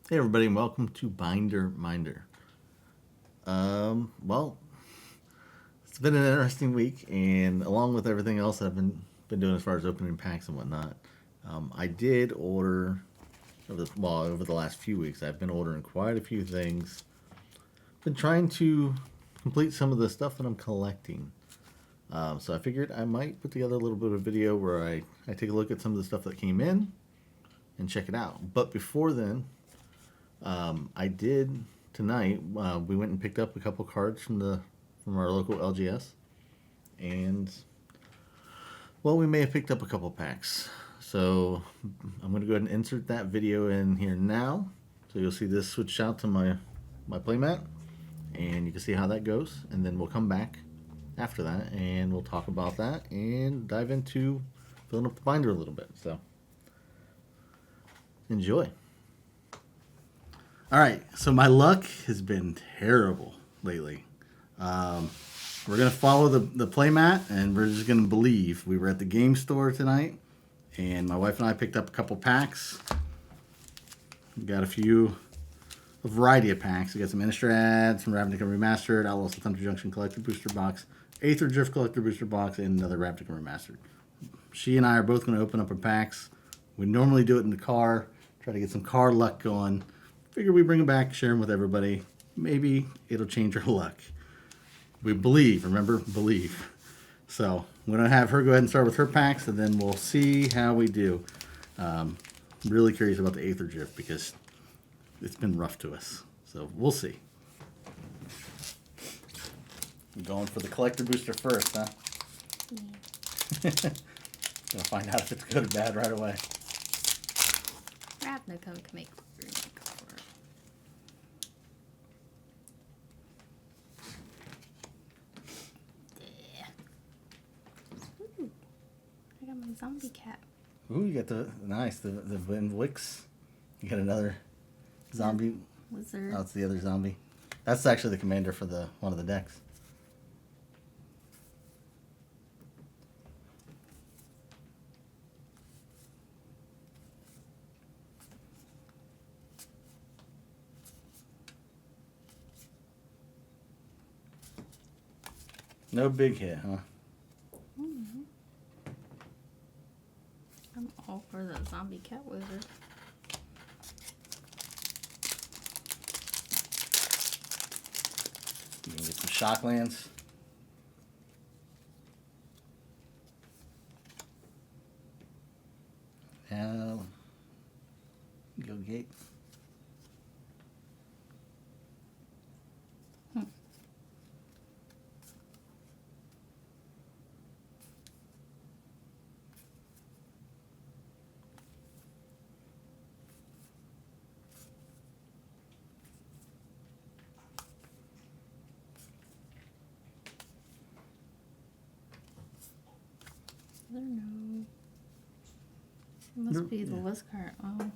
Hey everybody, and welcome to Binder Minder. Well, it's been an interesting week, and along with everything else I've been doing as far as opening packs and whatnot, I did order over the last few weeks. I've been ordering quite a few things. Been trying to complete some of the stuff that I'm collecting. So I figured I might put together a little bit of a video where I take a look at some of the stuff that came in and check it out. But before then, I did tonight. We went and picked up a couple cards from our local LGS, and well, we may have picked up a couple packs. So I'm going to go ahead and insert that video in here now. So you'll see this switch out to my playmat, and you can see how that goes. And then we'll come back after that, and we'll talk about that and dive into filling up the binder a little bit. So enjoy. All right, so my luck has been terrible lately. We're gonna follow the playmat, and we're just gonna believe. We were at the game store tonight, and my wife and I picked up a couple packs. We got a variety of packs. We got some Innistrad, some Ravnica Remastered, Outlaws of Thunder Junction Collector Booster Box, Aether Drift Collector Booster Box, and another Ravnica Remastered. She and I are both gonna open up our packs. We normally do it in the car, try to get some car luck going. Figure we bring them back, share them with everybody. Maybe it'll change our luck. We believe, remember, believe. So I'm going to have her go ahead and start with her packs, and then we'll see how we do. I'm really curious about the Aether Drift because it's been rough to us. So we'll see. I'm going for the collector booster first, huh? Yeah. Gonna find out if it's good or bad right away. Ravnica can make room for it. Yeah. Ooh, I got my zombie cat. Ooh, you got the Van Wicks. You got another zombie. Wizard. Oh, it's the other zombie. That's actually the commander for one of the decks. No big hit, huh? Mm-hmm. I'm all for the zombie cat wizard. You can get some Shocklands. Now, go gate. I don't know. It must be the Wizcard. Oh.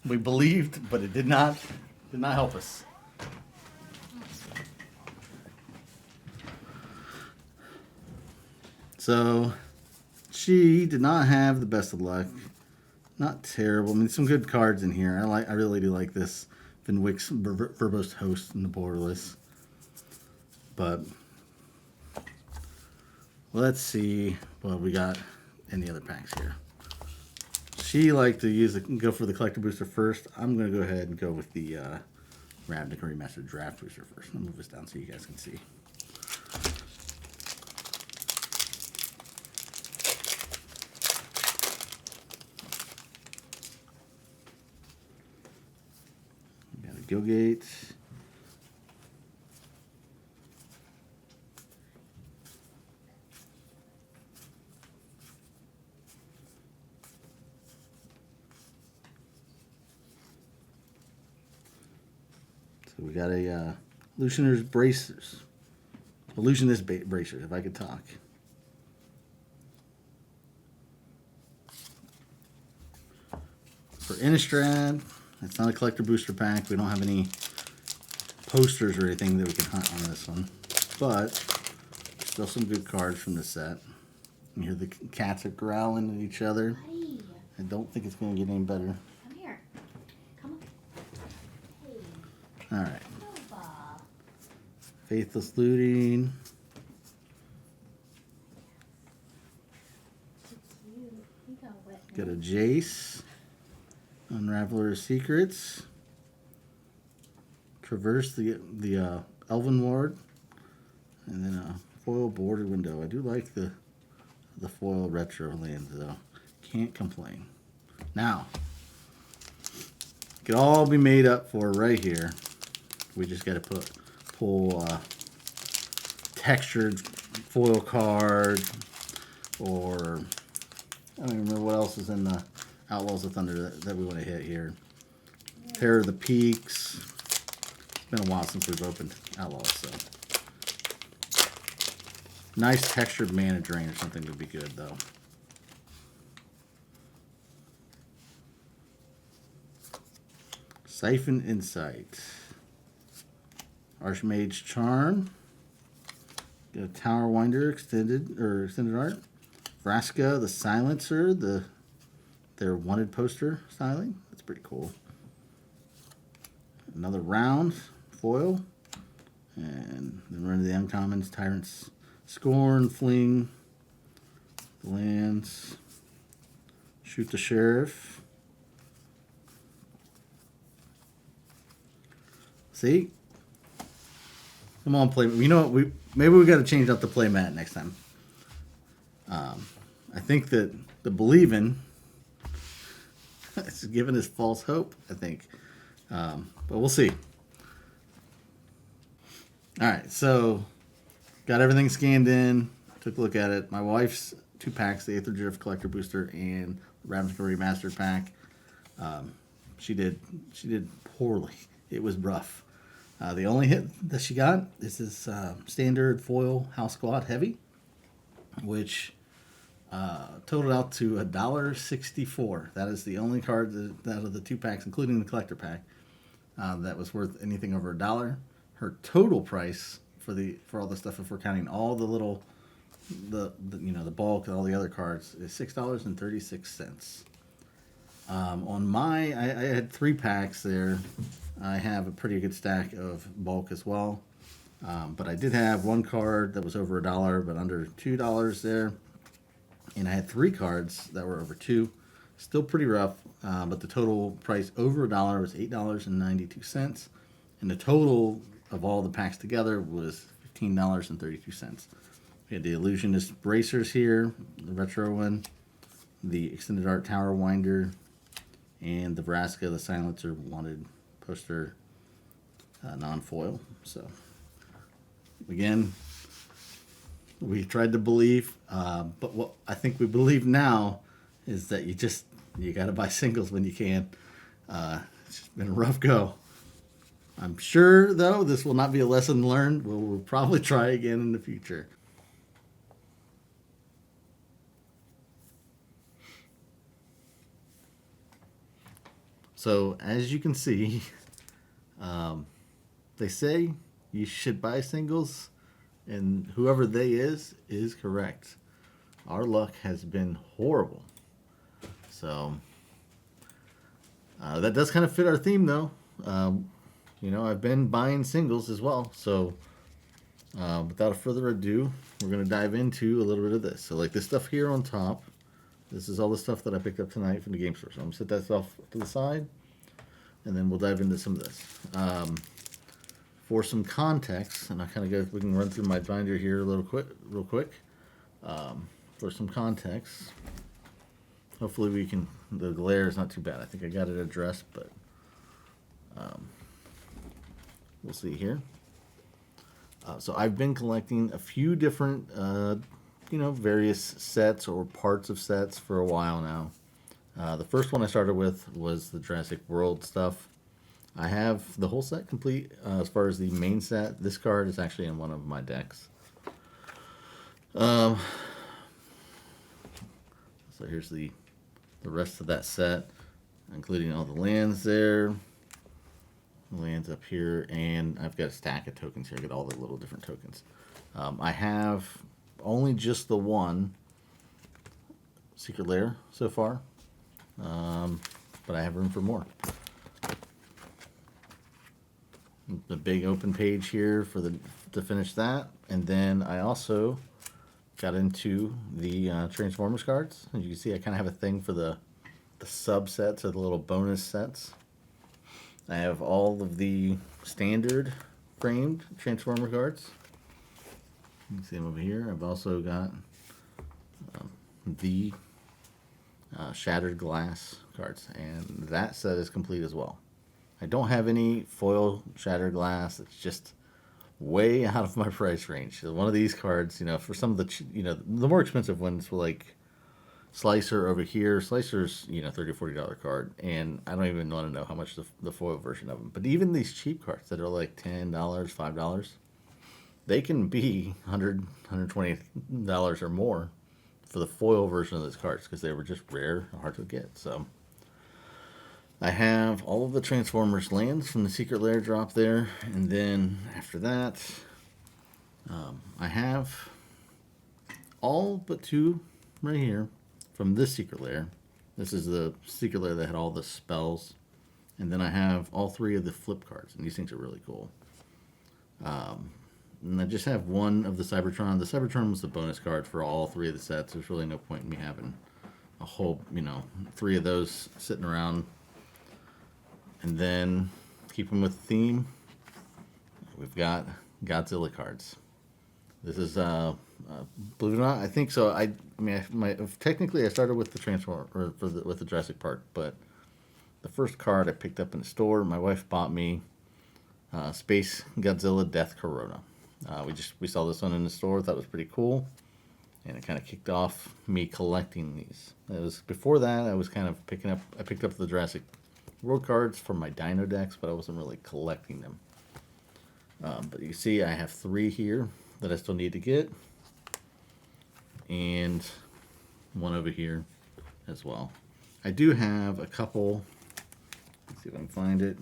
We believed, but it did not help us. So, she did not have the best of luck. Not terrible. I mean, some good cards in here. I really do like this Van Wyck's Verbose Host in the borderless. But let's see what we got in the other packs here. She liked to go for the collector booster first. I'm going to go ahead and go with the Ravnica Remastered Draft Booster first. I'll move this down so you guys can see. We got a Gilgate. So we got a Illusioner's Bracers. Illusionist Bracers, if I could talk. For Innistrad, it's not a collector booster pack. We don't have any posters or anything that we can hunt on this one. But Still some good cards from the set. You hear the cats are growling at each other. Buddy, I don't think it's going to get any better. come here. Come on. Hey, All right. Nova. Faithless Looting. So cute. He got wet. Got a Jace. Unraveler of Secrets. Traverse the Elven Ward. And then a foil bordered window. I do like the foil retro lands though. Can't complain. Now, it could all be made up for right here. We just got to pull textured foil card, or I don't even remember what else is in the Outlaws of Thunder that we want to hit here. Terror of the Peaks. It's been a while since we've opened Outlaws, so. Nice textured Mana Drain or something would be good, though. Siphon Insight. Archmage Charm. Got a Tower Winder extended art. Vraska the Silencer, their wanted poster styling. That's pretty cool. Another round foil. And then we're into the uncommons. Tyrant's Scorn, Fling, Lands, Shoot the Sheriff. See? Come on, play. You know what? Maybe we got to change up the play mat next time. I think that the believing is giving us false hope. I think, but we'll see. All right, so got everything scanned in. Took a look at it. My wife's 2 packs, the Aether Drift Collector Booster and Ravnica Remastered pack. She did poorly. It was rough. The only hit that she got is this standard foil House Squad Heavy, which totaled out to $1.64. That is the only card that out of the 2 packs, including the collector pack, that was worth anything over $1. Her total price for all the stuff, if we're counting all the little, the bulk and all the other cards, is $6.36. On I had 3 packs there. I have a pretty good stack of bulk as well. But I did have 1 card that was over $1, but under $2 there. And I had 3 cards that were over $2. Still pretty rough, but the total price over $1 was $8.92. And the total of all the packs together was $15.32. We had the Illusionist Bracers here, the retro one, the Extended Art Tower Winder, and the Vraska the Silencer wanted poster non-foil. So again, we tried to believe, but what I think we believe now is that you got to buy singles when you can. It's just been a rough go. I'm sure, though, this will not be a lesson learned. We'll probably try again in the future. So, as you can see, they say you should buy singles, and whoever they is correct. Our luck has been horrible. So, that does kind of fit our theme, though. I've been buying singles as well. So, without further ado, we're going to dive into a little bit of this. So, like this stuff here on top, this is all the stuff that I picked up tonight from the game store. So, I'm going to set that stuff to the side, and then we'll dive into some of this. For some context, and we can run through my binder here real quick. For some context, hopefully the glare is not too bad. I think I got it addressed, but we'll see here. So I've been collecting a few different, various sets or parts of sets for a while now. The first one I started with was the Jurassic World stuff. I have the whole set complete as far as the main set. This card is actually in one of my decks. So here's the rest of that set, including all the lands there. lands up here, and I've got a stack of tokens here. I got all the little different tokens. I have only just the one secret lair so far, but I have room for more. The big open page here for to finish that, and then I also got into the Transformers cards. As you can see, I kind of have a thing for the subsets or the little bonus sets. I have all of the standard framed Transformer cards. You can see them over here. I've also got the Shattered Glass cards, and that set is complete as well. I don't have any foil Shattered Glass. It's just way out of my price range. So one of these cards, for some of the, the more expensive ones were like Slicer over here. Slicer's, $30, $40 card, and I don't even want to know how much the foil version of them. But even these cheap cards that are like $10, $5, they can be $100, $120 or more for the foil version of those cards because they were just rare, hard to get. So I have all of the Transformers lands from the Secret Lair drop there, and then after that, I have all but two right here from this Secret Lair. This is the Secret Lair that had all the spells, and then I have all three of the flip cards, and these things are really cool. And I just have one of the Cybertron. The Cybertron was the bonus card for all three of the sets. There's really no point in me having a whole, three of those sitting around. And then, keeping with the theme, we've got Godzilla cards. This is, believe it or not, I think so. Technically I started with the Transformer, or with the Jurassic Park, but the first card I picked up in the store, my wife bought me Space Godzilla Death Corona. We saw this one in the store, thought it was pretty cool, and it kind of kicked off me collecting these. It was before that I was kind of I picked up the Jurassic World cards for my Dino decks, but I wasn't really collecting them. But you see I have three here that I still need to get, and one over here as well. I do have a couple, let's see if I can find it,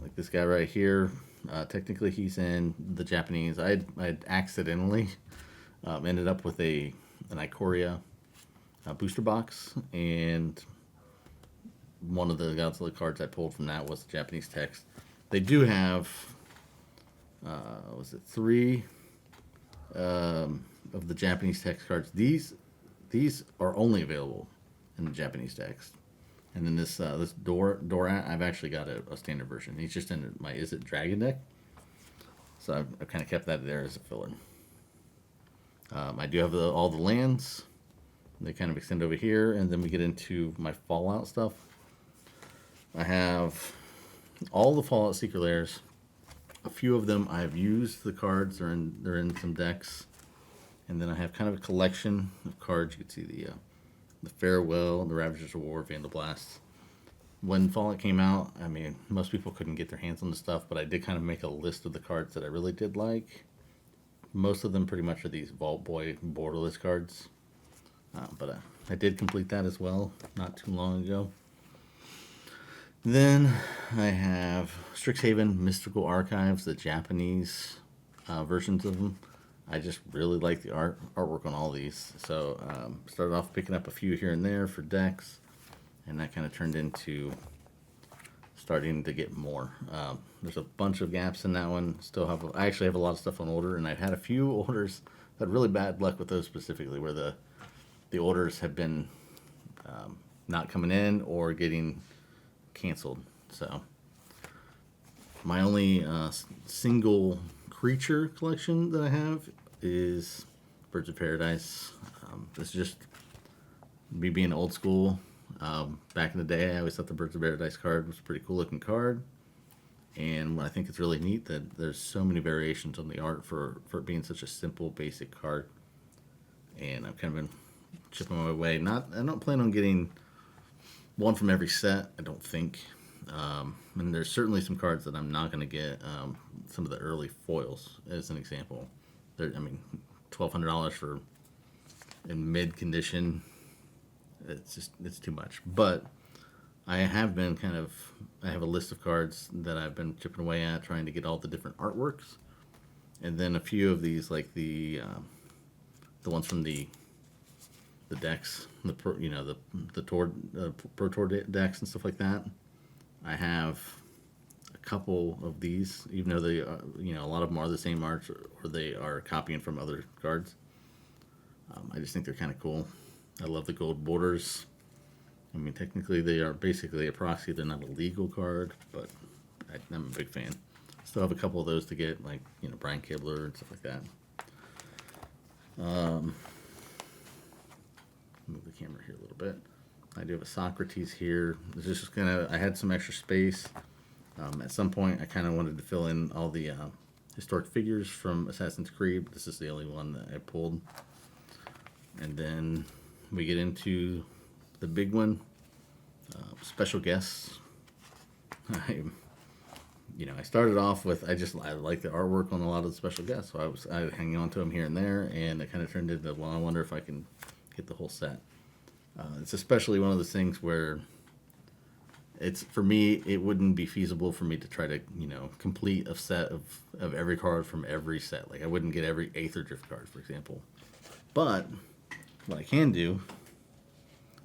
like this guy right here. Technically he's in the Japanese. I accidentally ended up with an Ikoria booster box, and one of the Godzilla cards I pulled from that was the Japanese text. They do have, three of the Japanese text cards. These are only available in the Japanese text. And then this Dorat, I've actually got a standard version. He's just in my Is It Dragon deck. So I've kind of kept that there as a filler. I do have all the lands. They kind of extend over here, and then we get into my Fallout stuff. I have all the Fallout Secret Lairs. A few of them I've used the cards. They're in some decks, and then I have kind of a collection of cards. You can see the Farewell, the Ravagers of War, Vandal Blast. When Fallout came out, most people couldn't get their hands on the stuff, but I did kind of make a list of the cards that I really did like. Most of them pretty much are these Vault Boy borderless cards, but I did complete that as well not too long ago. Then I have Strixhaven Mystical Archives, the Japanese versions of them. I just really like the artwork on all these. So started off picking up a few here and there for decks, and that kind of turned into starting to get more. There's a bunch of gaps in that one. I actually have a lot of stuff on order, and I've had a few orders. Had really bad luck with those specifically, where the orders have been not coming in or getting canceled. So my only single creature collection that I have is Birds of Paradise. This is just me being old school. Back in the day, I always thought the Birds of Paradise card was a pretty cool looking card, and I think it's really neat that there's so many variations on the art for it being such a simple, basic card. And I've kind of been chipping my way. I don't plan on getting one from every set, I don't think. And there's certainly some cards that I'm not going to get. Some of the early foils, as an example. $1,200 for in mid condition. It's too much. But I have been I have a list of cards that I've been chipping away at, trying to get all the different artworks, and then a few of these, like the ones from the decks, the pro, the tour, pro tour decks and stuff like that. I have a couple of these, even though they, a lot of them are the same arts, or they are copying from other cards. I just think they're kind of cool. I love the gold borders. I mean, technically they are basically a proxy. They're not a legal card, but I'm a big fan. Still have a couple of those to get, like, Brian Kibler and stuff like that. Move the camera here a little bit. I do have a Socrates here. This is just I had some extra space. At some point, I kind of wanted to fill in all the historic figures from Assassin's Creed. This is the only one that I pulled. And then we get into the big one, special guests. I started off with, I like the artwork on a lot of the special guests, so I was hanging on to them here and there, and it kind of turned into, well, I wonder if I can get the whole set. It's especially one of those things where for me, it wouldn't be feasible for me to try to, complete a set of every card from every set. Like, I wouldn't get every Aether Drift card, for example. But what I can do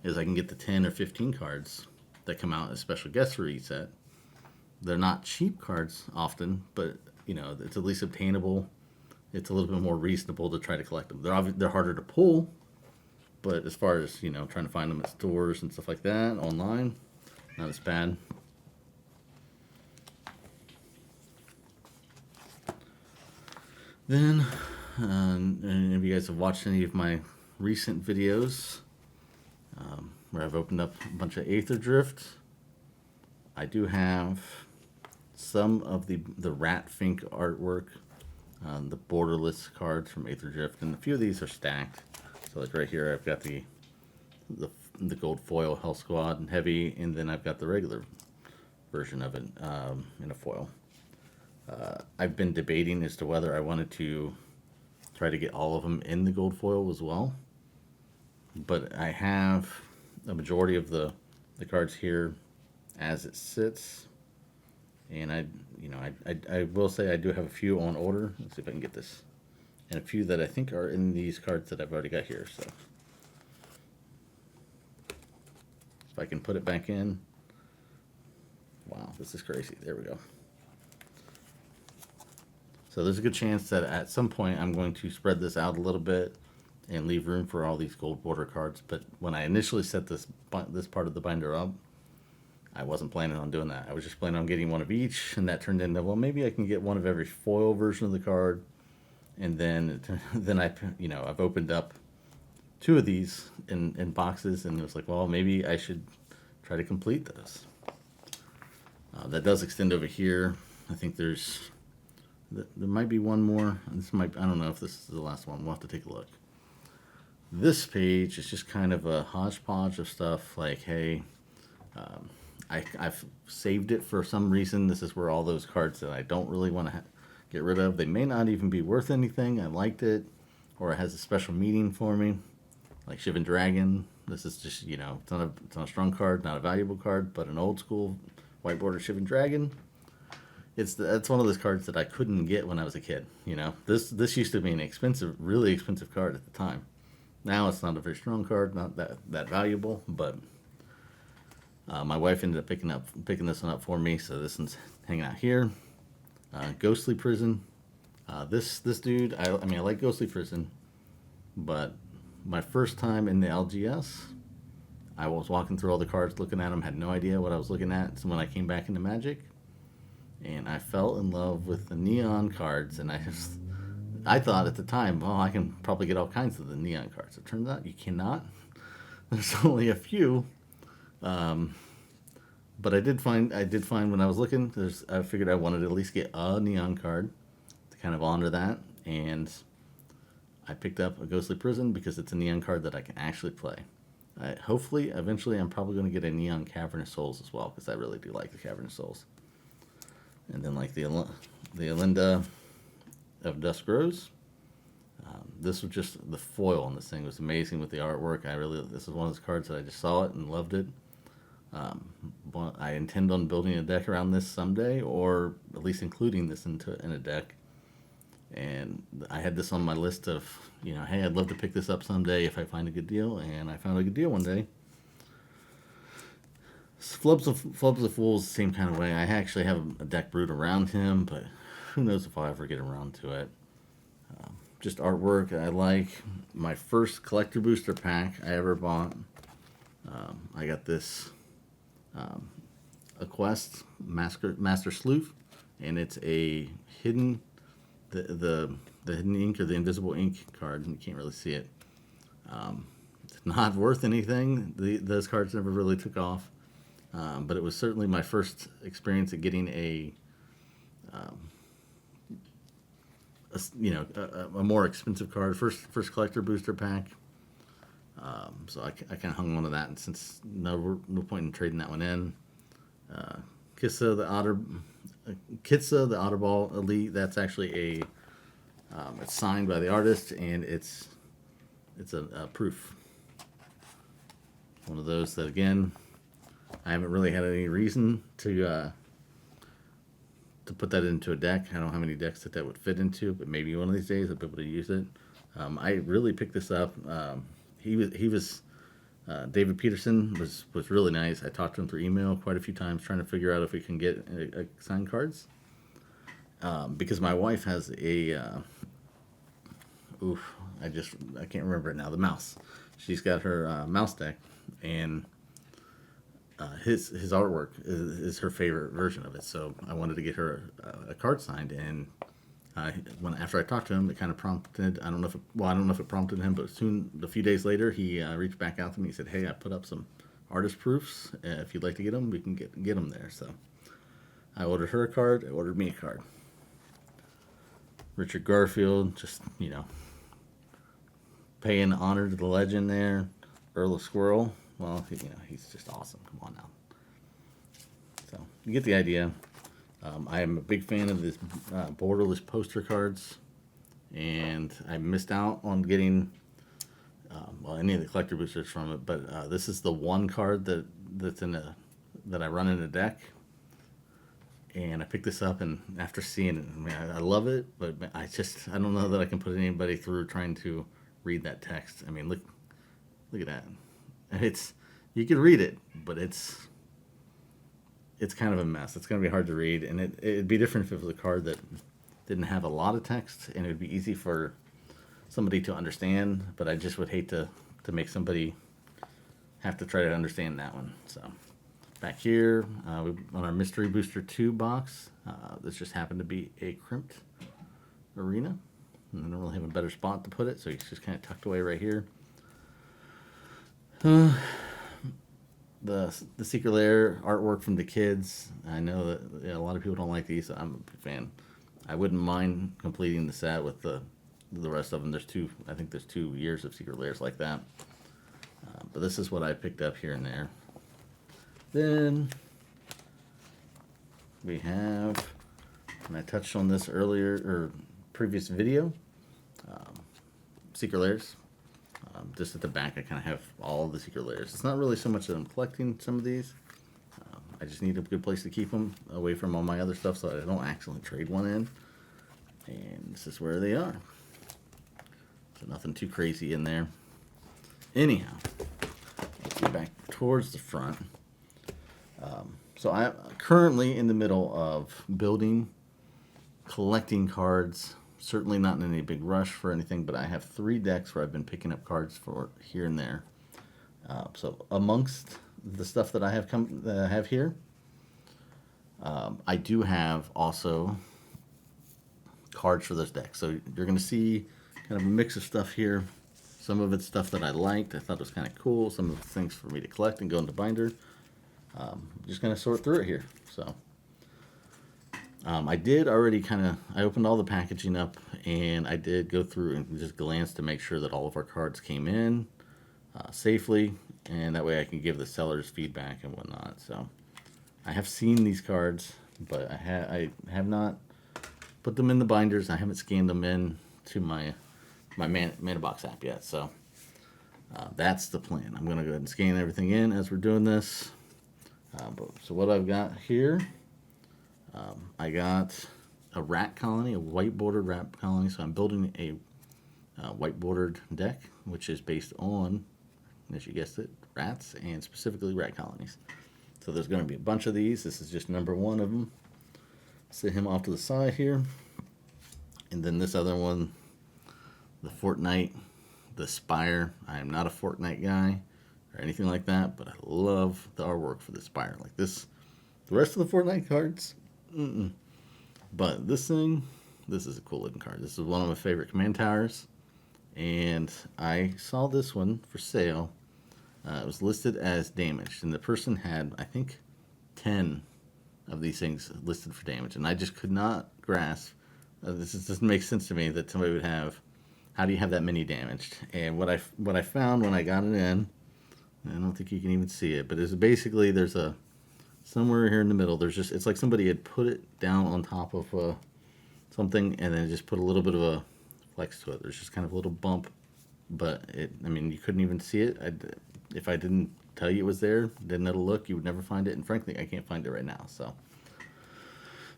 is I can get the 10 or 15 cards that come out as special guests for each set. They're not cheap cards often, but it's at least obtainable. It's a little bit more reasonable to try to collect them. They're harder to pull, but as far as trying to find them at stores and stuff like that online, not as bad. Then, and if you guys have watched any of my recent videos, where I've opened up a bunch of Aether Drift, I do have some of the Rat Fink artwork, the borderless cards from Aether Drift, and a few of these are stacked. So like right here, I've got the gold foil Hell Squad and heavy, and then I've got the regular version of it in a foil. I've been debating as to whether I wanted to try to get all of them in the gold foil as well, but I have a majority of the cards here as it sits, and I will say I do have a few on order. Let's see if I can get this, and a few that I think are in these cards that I've already got here. So if I can put it back in. Wow, this is crazy. There we go. So there's a good chance that at some point I'm going to spread this out a little bit and leave room for all these gold border cards. But when I initially set this part of the binder up, I wasn't planning on doing that. I was just planning on getting one of each, and that turned into, well, maybe I can get one of every foil version of the card. And then I've opened up two of these in boxes, and it was like, well, maybe I should try to complete those. That does extend over here. I think there might be one more. I don't know if this is the last one. We'll have to take a look. This page is just kind of a hodgepodge of stuff. Like, hey, I've saved it for some reason. This is where all those cards that I don't really want to get rid of. They may not even be worth anything. I liked it, or it has a special meaning for me. Like Shivan Dragon. This is just, it's not a strong card, not a valuable card, but an old school white border Shivan Dragon. That's one of those cards that I couldn't get when I was a kid. This used to be an expensive, really expensive card at the time. Now it's not a very strong card, not that valuable, but my wife ended up picking this one up for me, so this one's hanging out here. Ghostly Prison. This dude, I like Ghostly Prison, but my first time in the LGS, I was walking through all the cards, looking at them, had no idea what I was looking at. So when I came back into Magic, and I fell in love with the neon cards, and I thought at the time, well, I can probably get all kinds of the neon cards. It turns out you cannot. There's only a few. But I did find when I was looking, I figured I wanted to at least get a neon card to kind of honor that, and I picked up a Ghostly Prison because it's a neon card that I can actually play. Hopefully, eventually, I'm probably going to get a neon Cavernous Souls as well, because I really do like the Cavernous Souls. And then like the Elinda of Dusk Rose. This was just the foil on this thing was amazing with the artwork. This is one of those cards that I just saw it and loved it. I intend on building a deck around this someday, or at least including this in a deck. And I had this on my list of, hey, I'd love to pick this up someday if I find a good deal, and I found a good deal one day. Flubs of Fools, the same kind of way. I actually have a deck brewed around him, but who knows if I'll ever get around to it. Just artwork I like. My first collector booster pack I ever bought. I got this a Quest Master Sleuth, and it's a hidden the hidden ink or the invisible ink card. You can't really see it. It's not worth anything. Those cards never really took off, but it was certainly my first experience at getting a more expensive card. First collector booster pack. So I kind of hung on to that, and since no point in trading that one in. Kitsa the Otterball Elite. That's actually it's signed by the artist, and it's a proof. One of those that, again, I haven't really had any reason to put that into a deck. I don't have any decks that would fit into, but maybe one of these days I'll be able to use it. I really picked this up. He was David Peterson was really nice. I talked to him through email quite a few times, trying to figure out if we can get signed cards. Because my wife has I can't remember it now. The mouse. She's got her mouse deck, and his artwork is her favorite version of it. So I wanted to get her a card signed, and after I talked to him, it kind of prompted. I don't know if it prompted him, but a few days later, he reached back out to me. He said, "Hey, I put up some artist proofs. If you'd like to get them, we can get them there." So I ordered her a card. I ordered me a card. Richard Garfield, just paying honor to the legend there. Earl of Squirrel. Well, he's just awesome. Come on now. So you get the idea. I am a big fan of this borderless poster cards, and I missed out on getting any of the collector boosters from it. But this is the one card that I run in a deck, and I picked this up, and after seeing it, I mean, I love it, but I don't know that I can put anybody through trying to read that text. I mean, look at that. You can read it, but it's kind of a mess. It's going to be hard to read, and it'd be different if it was a card that didn't have a lot of text, and it would be easy for somebody to understand, but I just would hate to make somebody have to try to understand that one. So back here, on our Mystery Booster 2 box, this just happened to be a crimped arena, and I don't really have a better spot to put it, so it's just kind of tucked away right here. The Secret Lair artwork from the kids. I know that a lot of people don't like these. So I'm a big fan. I wouldn't mind completing the set with the rest of them. I think there's 2 years of Secret Lairs like that. But this is what I picked up here and there. Then we have, and I touched on this earlier or previous video, Secret Lairs. Just at the back, I kind of have all of the Secret Lairs. It's not really so much that I'm collecting some of these. I just need a good place to keep them away from all my other stuff so I don't accidentally trade one in. And this is where they are. So nothing too crazy in there. Anyhow, let's get back towards the front. So I'm currently in the middle of collecting cards. Certainly not in any big rush for anything, but I have 3 decks where I've been picking up cards for here and there. So amongst the stuff that I have here, I do have also cards for those decks. So you're going to see kind of a mix of stuff here. Some of it's stuff that I liked. I thought it was kind of cool. Some of it's things for me to collect and go into binder. Just going to sort through it here. So I did already I opened all the packaging up, and I did go through and just glance to make sure that all of our cards came in safely, and that way I can give the sellers feedback and whatnot. So I have seen these cards, but I have not put them in the binders. I haven't scanned them in to my ManaBox app yet. So that's the plan. I'm going to go ahead and scan everything in as we're doing this. So what I've got here, I got a rat colony, a white bordered rat colony. So I'm building a white bordered deck, which is based on, as you guessed it, rats and specifically rat colonies. So there's going to be a bunch of these. This is just number one of them. Set him off to the side here. And then this other one, the Fortnite, the Spire. I am not a Fortnite guy or anything like that, but I love the artwork for the Spire. Like this, the rest of the Fortnite cards, but this thing, this is a cool looking card. This is one of my favorite command towers, and I saw this one for sale. It was listed as damaged, and the person had, I think, 10 of these things listed for damage, and I just could not grasp. This doesn't make sense to me that somebody would have. How do you have that many damaged? And what I found when I got it in, I don't think you can even see it, but it's basically there's a somewhere here in the middle. There's just it's like somebody had put it down on top of something and then just put a little bit of a flex to it. There's just kind of a little bump, but I mean, you couldn't even see it. If I didn't tell you it was there, didn't know to look, you would never find it. And frankly, I can't find it right now. So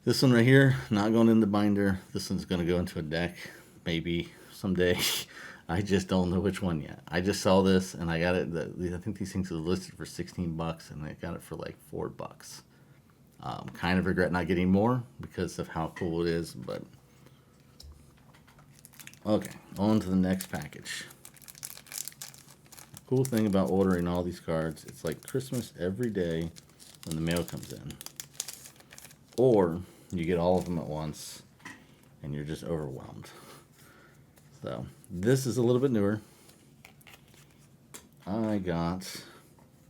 this one right here, not going in the binder. This one's going to go into a deck, maybe someday. I just don't know which one yet. I just saw this and I got it. I think these things are listed for $16 and I got it for like $4. Kind of regret not getting more because of how cool it is, but okay, on to the next package. Cool thing about ordering all these cards, it's like Christmas every day when the mail comes in. Or you get all of them at once and you're just overwhelmed. So this is a little bit newer.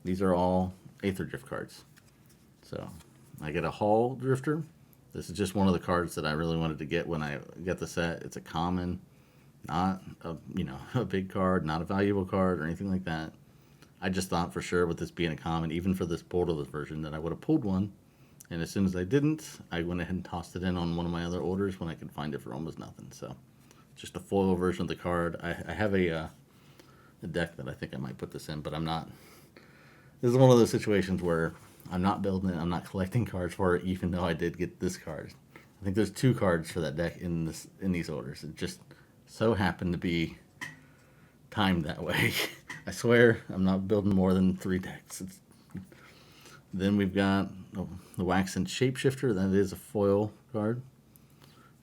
These are all Aether Drift cards. So I get a Hall Drifter. This is just one of the cards that I really wanted to get when I got the set. It's a common, not a big card, not a valuable card or anything like that. I just thought for sure with this being a common, even for this borderless version, that I would have pulled one. And as soon as I didn't, I went ahead and tossed it in on one of my other orders when I could find it for almost nothing. So just a foil version of the card. I have a deck that I think I might put this in, but I'm not. This is one of those situations where I'm not building it. I'm not collecting cards for it, even though I did get this card. I think there's 2 cards for that deck in these orders. It just so happened to be timed that way. I swear I'm not building more than 3 decks. Then we've got the Waxen Shapeshifter. That is a foil card.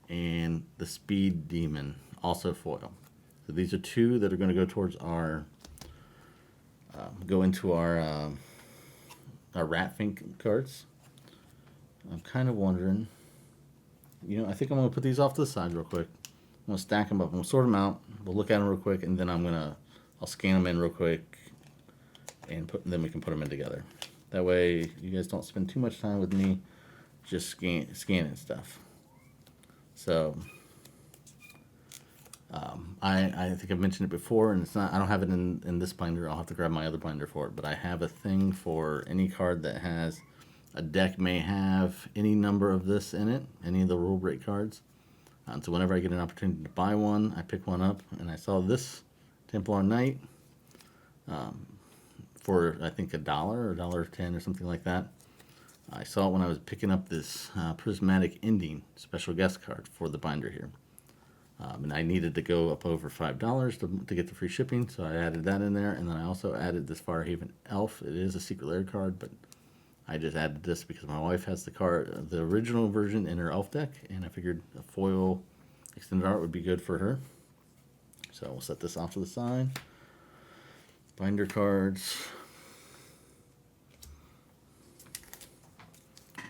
And the Speed Demon, also foil. So these are 2 that are going to go towards our, go into our Ratfink cards. I'm kind of wondering, I think I'm going to put these off to the side real quick. I'm going to stack them up. I'm going to sort them out. We'll look at them real quick, and then I'll scan them in real quick, and then we can put them in together. That way, you guys don't spend too much time with me just scanning stuff. So, I think I've mentioned it before, and I don't have it in this binder. I'll have to grab my other binder for it. But I have a thing for any card that has a deck may have any number of this in it, any of the rule break cards. So whenever I get an opportunity to buy one, I pick one up, and I saw this Templar Knight for I think $1 or $1.10 or something like that. I saw it when I was picking up this Prismatic Ending special guest card for the binder here. And I needed to go up over $5 to get the free shipping, so I added that in there. And then I also added this Firehaven Elf. It is a secret lair card, but I just added this because my wife has the original version in her elf deck, and I figured a foil extended art would be good for her. So we'll set this off to the side. Binder cards.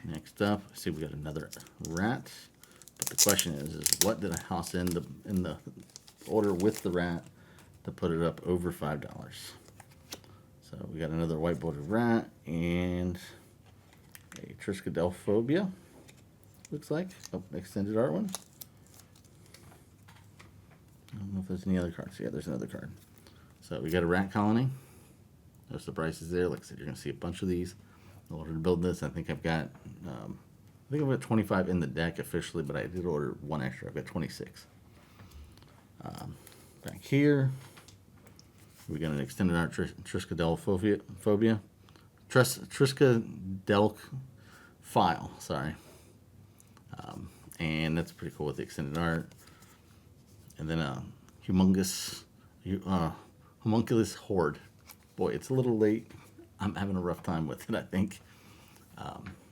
Next up, I see we got another rat. But the question is what did I toss in the order with the rat to put it up over $5? So we got another white bordered rat and a Triskaidekaphobia, looks like. Oh, extended art one. I don't know if there's any other cards. Yeah, there's another card. So we got a rat colony. No surprises there. Like I said, you're going to see a bunch of these. In order to build this, I think I've got 25 in the deck officially, but I did order one extra. I've got 26. Back here, we got an extended art Triskaidekaphobia. Triska Delk file. Sorry, and that's pretty cool with the extended art. And then homunculus horde. Boy, it's a little late. I'm having a rough time with it, I think.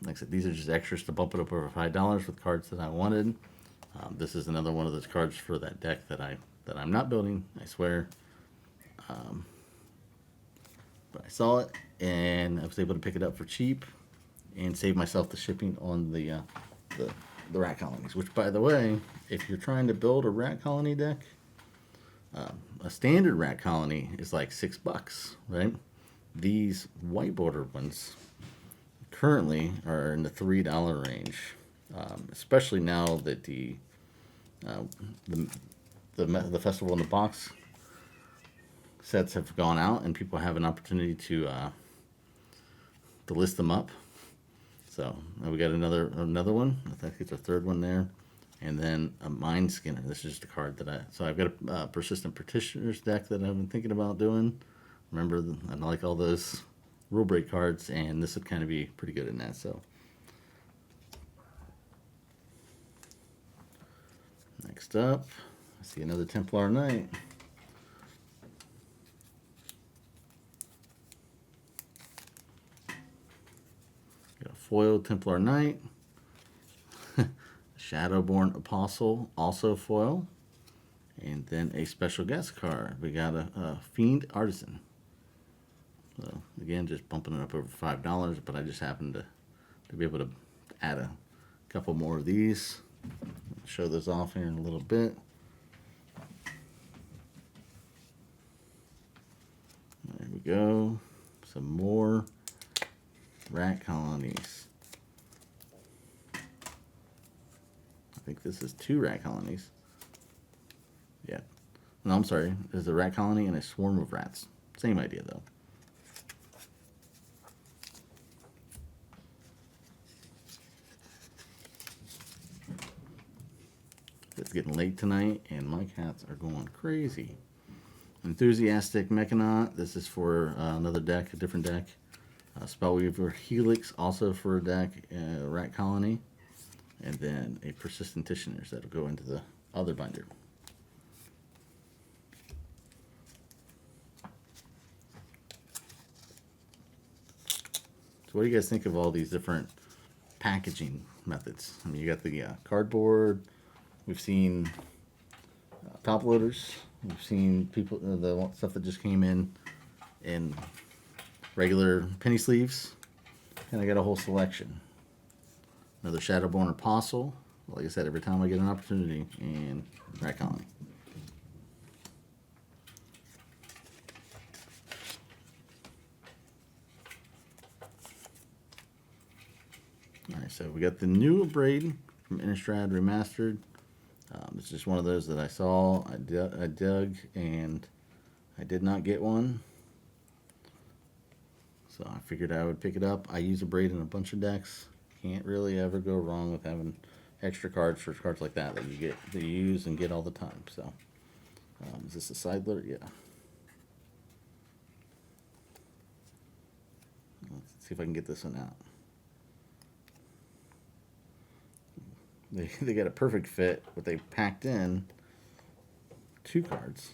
Like I said, these are just extras to bump it up over $5 with cards that I wanted. This is another one of those cards for that deck that I'm not building, I swear. But I saw it and I was able to pick it up for cheap and save myself the shipping on the rat colonies. Which, by the way, if you're trying to build a rat colony deck, a standard rat colony is like $6, right? These white border ones currently are in the $3 range, especially now that the festival in the box sets have gone out and people have an opportunity to list them up. So we got another one. I think it's our third one there, and then a Mind Skinner. This is just a card that I've got a Persistent Petitioners deck that I've been thinking about doing. Remember, I like all those rule break cards, and this would kind of be pretty good in that. So next up, I see another Templar Knight. Got a foil Templar Knight, Shadowborn Apostle, also foil, and then a special guest card. We got a Fiend Artisan. So again, just bumping it up over $5, but I just happened to be able to add a couple more of these. I'll show those off here in a little bit. There we go. Some more rat colonies. I think this is 2 rat colonies. Yeah. No, I'm sorry. There's a rat colony and a swarm of rats. Same idea, though. It's getting late tonight, and my cats are going crazy. Enthusiastic Mechanaut. This is for another deck, a different deck. Spellweaver Helix, also for a deck, Rat Colony. And then a Persistent Petitioners that'll go into the other binder. So what do you guys think of all these different packaging methods? I mean, you got the cardboard. We've seen top loaders. We've seen people the stuff that just came in regular penny sleeves. And I got a whole selection. Another Shadowborn Apostle. Like I said, every time I get an opportunity, and Rat Colony. Alright, so we got the new Braid from Innistrad Remastered. It's just one of those that I saw, I dug, and I did not get one. So I figured I would pick it up. I use a Braid in a bunch of decks. Can't really ever go wrong with having extra cards for cards like that you use and get all the time. So, is this a side loader? Yeah. Let's see if I can get this one out. They got a perfect fit, but they packed in 2 cards.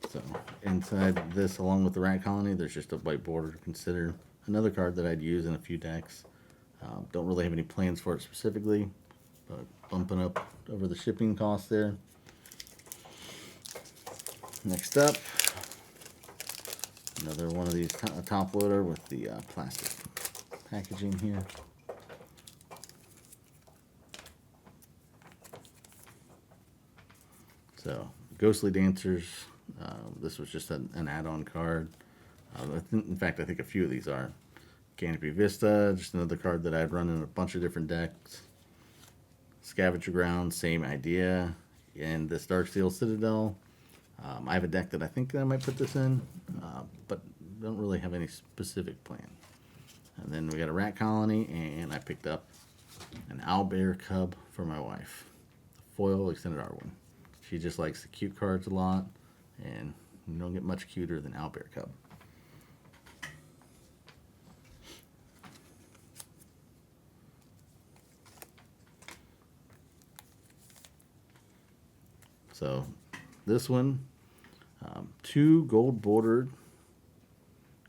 So inside this, along with the Rat Colony, there's just a white border to consider. Another card that I'd use in a few decks. Don't really have any plans for it specifically, but bumping up over the shipping cost there. Next up, another one of these top loader with the plastic packaging here. So, Ghostly Dancers, this was just an add-on card. In fact, I think a few of these are. Canopy Vista, just another card that I'd run in a bunch of different decks. Scavenger Ground, same idea. And this Darksteel Citadel, I have a deck that I think I might put this in, but don't really have any specific plan. And then we got a Rat Colony, and I picked up an Owlbear Cub for my wife. Foil Extended Art one. She just likes the cute cards a lot, and you don't get much cuter than Owlbear Cub. So this one, two gold bordered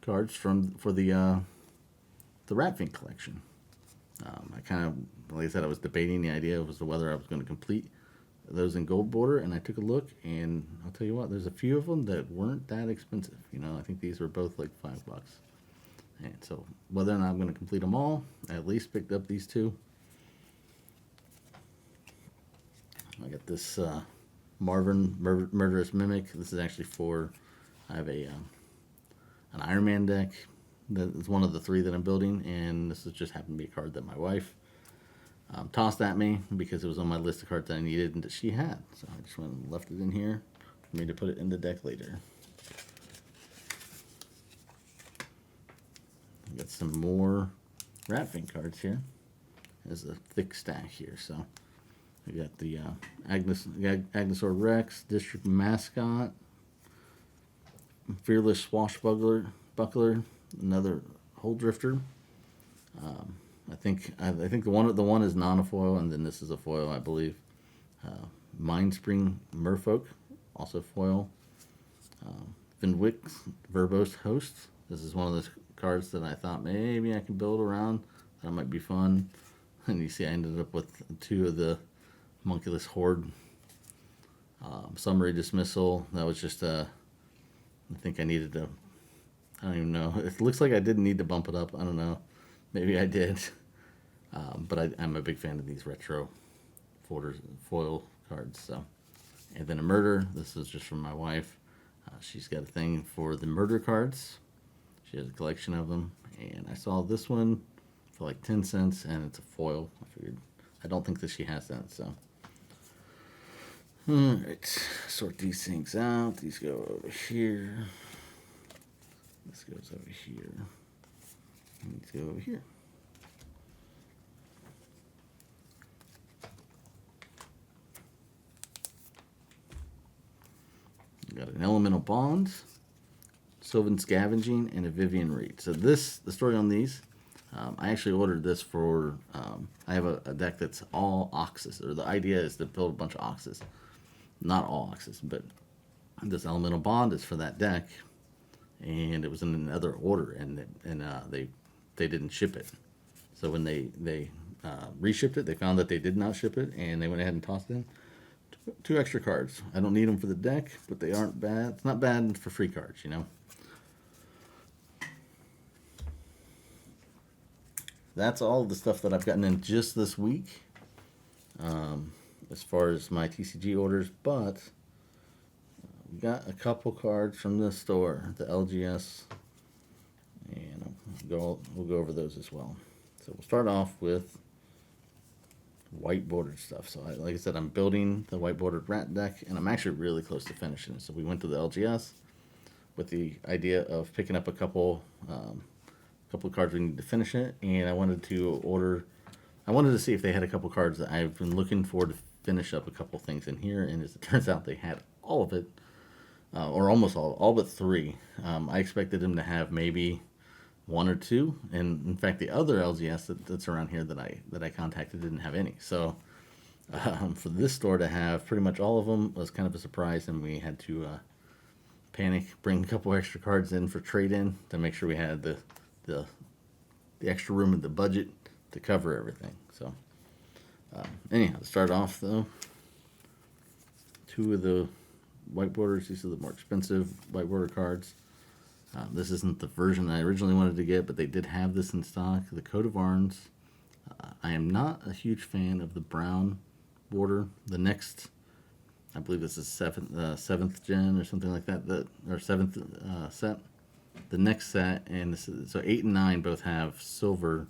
cards for the Ratfink collection. I kind of, like I said, I was debating the idea as to whether I was going to complete those in gold border, and I took a look, and I'll tell you what, there's a few of them that weren't that expensive. You know, I think these were both like $5. And so whether or not I'm going to complete them all, I at least picked up these two. I got this Marvin Murderous Mimic. This is actually for, I have a an Iron Man deck. That is one of the 3 that I'm building, and this has just happened to be a card that my wife tossed at me because it was on my list of cards that I needed and that she had. So I just went and left it in here for me to put it in the deck later. I got some more Ratfink cards here. There's a thick stack here. So we got the Agnosaur Rex, District Mascot, Fearless Swashbuckler, another Hole Drifter. I think the one is non foil, and then this is a foil, I believe. Mindspring Merfolk, also foil. Vinwick's Verbose Host. This is one of those cards that I thought maybe I can build around. That might be fun. And you see, I ended up with 2 of the Homunculus Horde. Summary Dismissal. That was just I think I needed to. I don't even know. It looks like I didn't need to bump it up. I don't know. Maybe I did. But I'm a big fan of these retro foil cards. So, and then a murder. This is just from my wife. She's got a thing for the murder cards. She has a collection of them. And I saw this one for like 10 cents, and it's a foil. I figured, I don't think that she has that, so. Alright, sort these things out. These go over here. This goes over here. And these go over here. Got an Elemental Bond, Sylvan Scavenging, and a Vivian Reed. So the story on these, I actually ordered this for, I have a deck that's all Oxus, or the idea is to build a bunch of Oxus. Not all Oxus, but this Elemental Bond is for that deck, and it was in another order, and they didn't ship it. So when they reshipped it, they found that they did not ship it, and they went ahead and tossed in 2 extra cards. I don't need them for the deck, but they aren't bad. It's not bad for free cards, you know. That's all the stuff that I've gotten in just this week, as far as my TCG orders. But we got a couple cards from the store, the LGS, and we'll go over those as well. So we'll start off with white bordered stuff. So like I said, I'm building the white bordered rat deck, and I'm actually really close to finishing it. So we went to the LGS with the idea of picking up a couple cards we need to finish it, and I wanted to see if they had a couple cards that I've been looking for to finish up a couple things in here, and as it turns out, they had all of it, or almost all but 3. I expected them to have maybe 1 or 2, and in fact the other LGS that's around here that I contacted didn't have any. So for this store to have pretty much all of them was kind of a surprise, and we had to panic, bring a couple extra cards in for trade-in to make sure we had the extra room in the budget to cover everything. So anyhow, to start off though, 2 of the white borders. These are the more expensive white border cards. This isn't the version I originally wanted to get, but they did have this in stock. The Coat of Arms. I am not a huge fan of the brown border. The next, I believe this is seventh gen or something like that. Or 7th set. The next set, and this is, so 8 and 9 both have silver.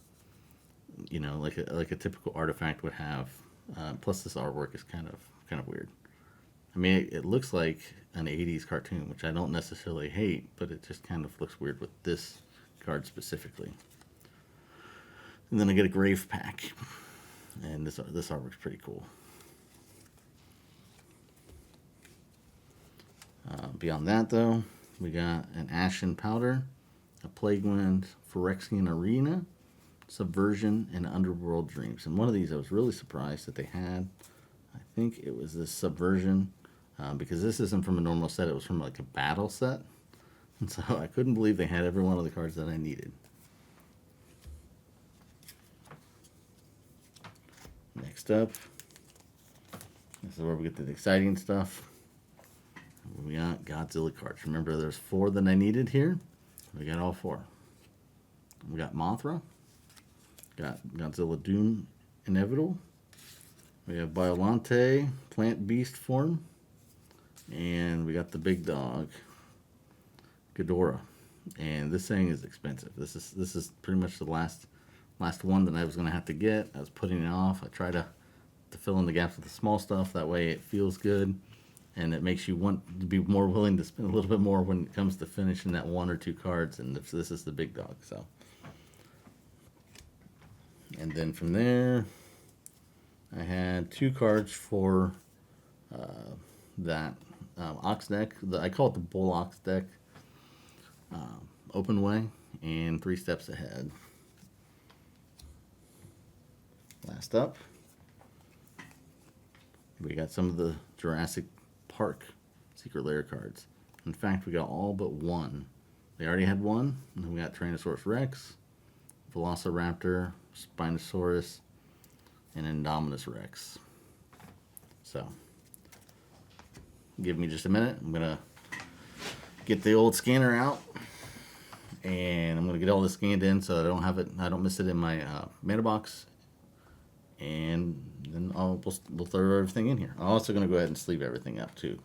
You know, like a typical artifact would have. Plus, this artwork is kind of weird. I mean, it looks like an 80s cartoon, which I don't necessarily hate, but it just kind of looks weird with this card specifically. And then I get a Grave Pack, and this artwork's pretty cool. Beyond that, though, we got an Ashen Powder, a Plague Wind, Phyrexian Arena, Subversion, and Underworld Dreams. And one of these I was really surprised that they had. I think it was this Subversion. because this isn't from a normal set, it was from like a battle set. And so I couldn't believe they had every one of the cards that I needed. Next up, this is where we get to the exciting stuff. We got Godzilla cards. Remember, there's 4 that I needed here. We got all 4. We got Mothra. Got Godzilla Doom Inevitable. We have Biolante, Plant Beast form. And we got the big dog, Ghidorah. And this thing is expensive. This is pretty much the last one that I was going to have to get. I was putting it off. I try to fill in the gaps with the small stuff. That way it feels good. And it makes you want to be more willing to spend a little bit more when it comes to finishing that 1 or 2 cards. And this is the big dog. So, and then from there, I had 2 cards for that Ox deck. I call it the Bull Ox deck. Open Way and 3 Steps Ahead. Last up, we got some of the Jurassic Park Secret Lair cards. In fact, we got all but 1. They already had 1, and then we got Tyrannosaurus Rex, Velociraptor, Spinosaurus, and Indominus Rex. So, give me just a minute. I'm gonna get the old scanner out, and I'm gonna get all this scanned in so I don't miss it in my mana box. And then we'll throw everything in here. I'm also going to go ahead and sleeve everything up too.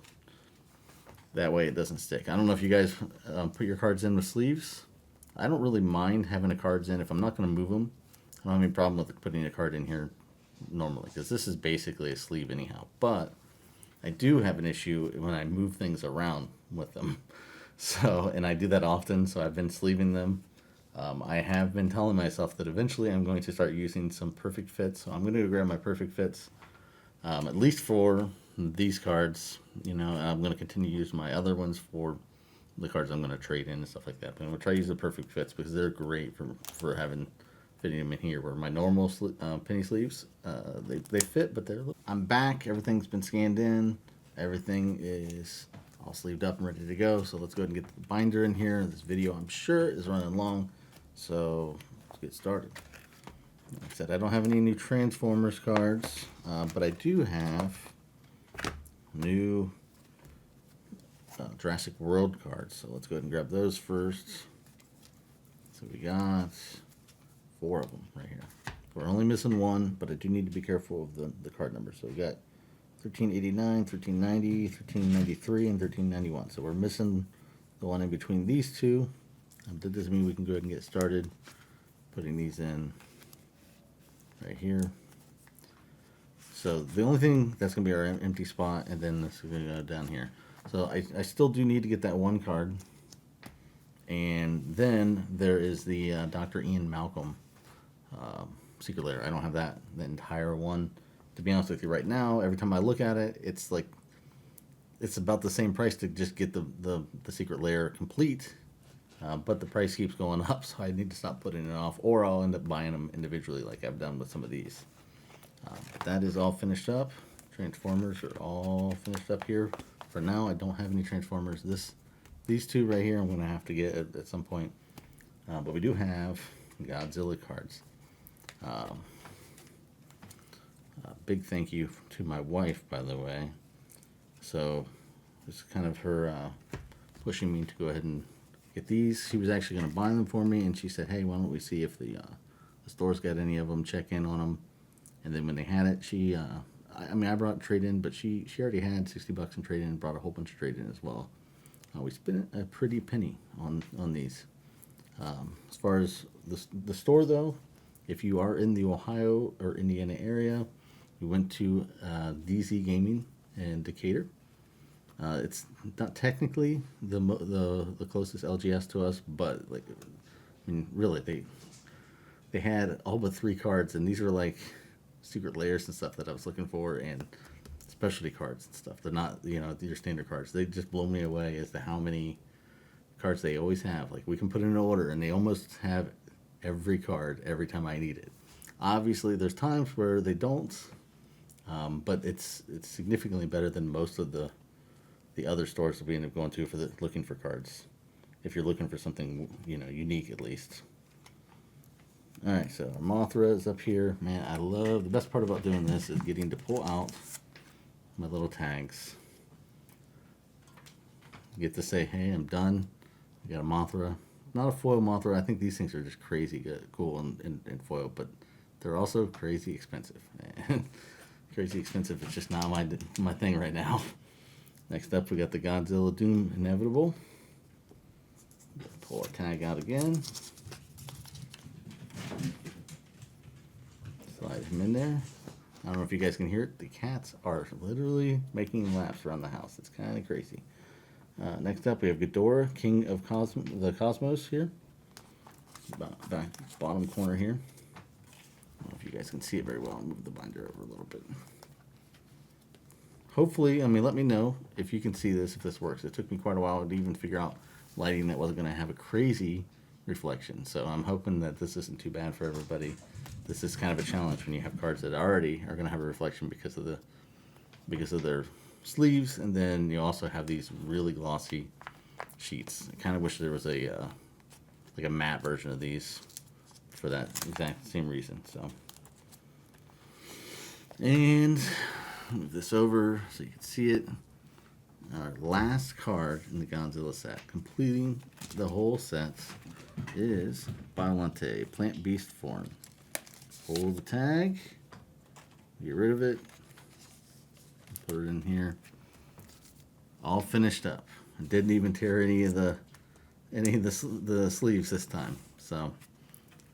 That way it doesn't stick. I don't know if you guys put your cards in with sleeves. I don't really mind having the cards in if I'm not going to move them. I don't have any problem with putting a card in here normally because this is basically a sleeve anyhow. But I do have an issue when I move things around with them. So, and I do that often, so I've been sleeving them. I have been telling myself that eventually I'm going to start using some perfect fits. So I'm going to go grab my perfect fits, at least for these cards. You know, I'm going to continue to use my other ones for the cards I'm going to trade in and stuff like that. But I'm going to try to use the perfect fits because they're great for fitting them in here. Where my normal penny sleeves, they fit, but I'm back. Everything's been scanned in. Everything is all sleeved up and ready to go. So let's go ahead and get the binder in here. This video, I'm sure, is running long. So let's get started. Like I said, I don't have any new Transformers cards, but I do have new Jurassic World cards. So let's go ahead and grab those first. So we got 4 of them right here. We're only missing 1, but I do need to be careful of the card numbers. So we got 1389, 1390, 1393, and 1391. So we're missing the one in between these 2. That doesn't mean we can go ahead and get started putting these in right here. So the only thing that's going to be our empty spot, and then this is going to go down here. So I still do need to get that 1 card. And then there is the Dr. Ian Malcolm Secret Lair. I don't have the entire one. To be honest with you, right now, every time I look at it, it's like it's about the same price to just get the Secret Lair complete. But the price keeps going up, so I need to stop putting it off, or I'll end up buying them individually like I've done with some of these. That is all finished up. Transformers are all finished up here. For now, I don't have any Transformers. These 2 right here I'm going to have to get at some point. But we do have Godzilla cards. Big thank you to my wife, by the way. So it's kind of her pushing me to go ahead and get these. She was actually going to buy them for me, and she said, hey, why don't we see if the store's got any of them, check in on them. And then when they had it, she, I brought trade in, but she already had $60 in trade in and brought a whole bunch of trade in as well. We spent a pretty penny on these. As far as the store, though, if you are in the Ohio or Indiana area, we went to DZ Gaming in Decatur. It's not technically the closest LGS to us, but like, I mean, really, they had all but 3 cards, and these were like secret layers and stuff that I was looking for, and specialty cards and stuff. They're not, your standard cards. They just blow me away as to how many cards they always have. Like, we can put in an order, and they almost have every card every time I need it. Obviously, there's times where they don't, but it's significantly better than most of the the other stores that we end up going to for looking for cards. If you're looking for something, unique at least. All right, so our Mothra is up here. Man, the best part about doing this is getting to pull out my little tags. Get to say, hey, I'm done. I got a Mothra. Not a foil Mothra. I think these things are just crazy good, cool in foil, but they're also crazy expensive. Crazy expensive. It's just not my thing right now. Next up, we got the Godzilla Doom Inevitable. Pull our tag out again. Slide him in there. I don't know if you guys can hear it. The cats are literally making laps around the house. It's kind of crazy. Next up, we have Ghidorah, King of the Cosmos here. Back bottom corner here. I don't know if you guys can see it very well. I'll move the binder over a little bit. Hopefully, let me know if you can see this, if this works. It took me quite a while to even figure out lighting that wasn't going to have a crazy reflection. So I'm hoping that this isn't too bad for everybody. This is kind of a challenge when you have cards that already are going to have a reflection because of their sleeves, and then you also have these really glossy sheets. I kind of wish there was a matte version of these for that exact same reason. So, and move this over so you can see it. Our last card in the Godzilla set, completing the whole set, is Biollante, Plant Beast form. Pull the tag, get rid of it, put it in here. All finished up. I didn't even tear any of the sleeves this time, so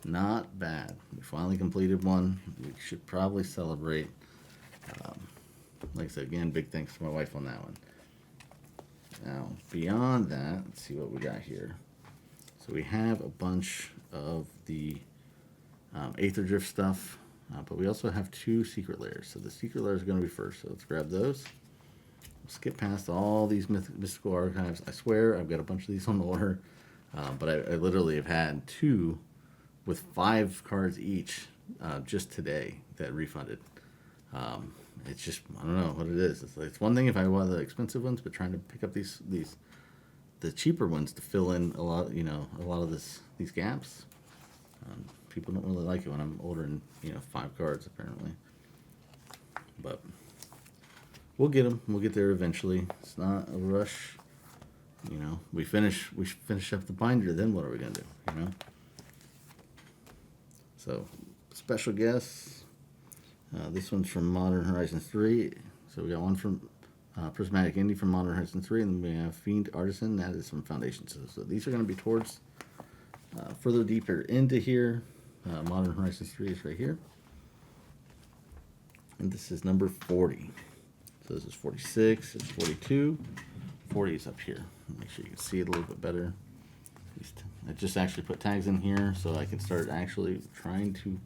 not bad. We finally completed one. We should probably celebrate. Like I said, again, big thanks to my wife on that one. Now, beyond that, let's see what we got here. So we have a bunch of the Aether Drift stuff, but we also have 2 secret layers. So the secret layers are going to be first. So let's grab those. We'll skip past all these mystical archives. I swear I've got a bunch of these on order, but I literally have had 2 with 5 cards each just today that refunded. It's just, I don't know what it is. It's one thing if I want the expensive ones, but trying to pick up the cheaper ones to fill in a lot of these gaps. People don't really like it when I'm ordering 5 cards apparently, but we'll get them. We'll get there eventually. It's not a rush. We finish up the binder. Then what are we gonna do? So special guests. This one's from Modern Horizons 3. So we got one from Prismatic Indie from Modern Horizons 3, and then we have Fiend Artisan. That is from Foundation. So these are going to be towards further deeper into here. Modern Horizons 3 is right here. And this is number 40. So this is 46, it's 42. 40 is up here. Make sure you can see it a little bit better. I just actually put tags in here so I can start actually trying to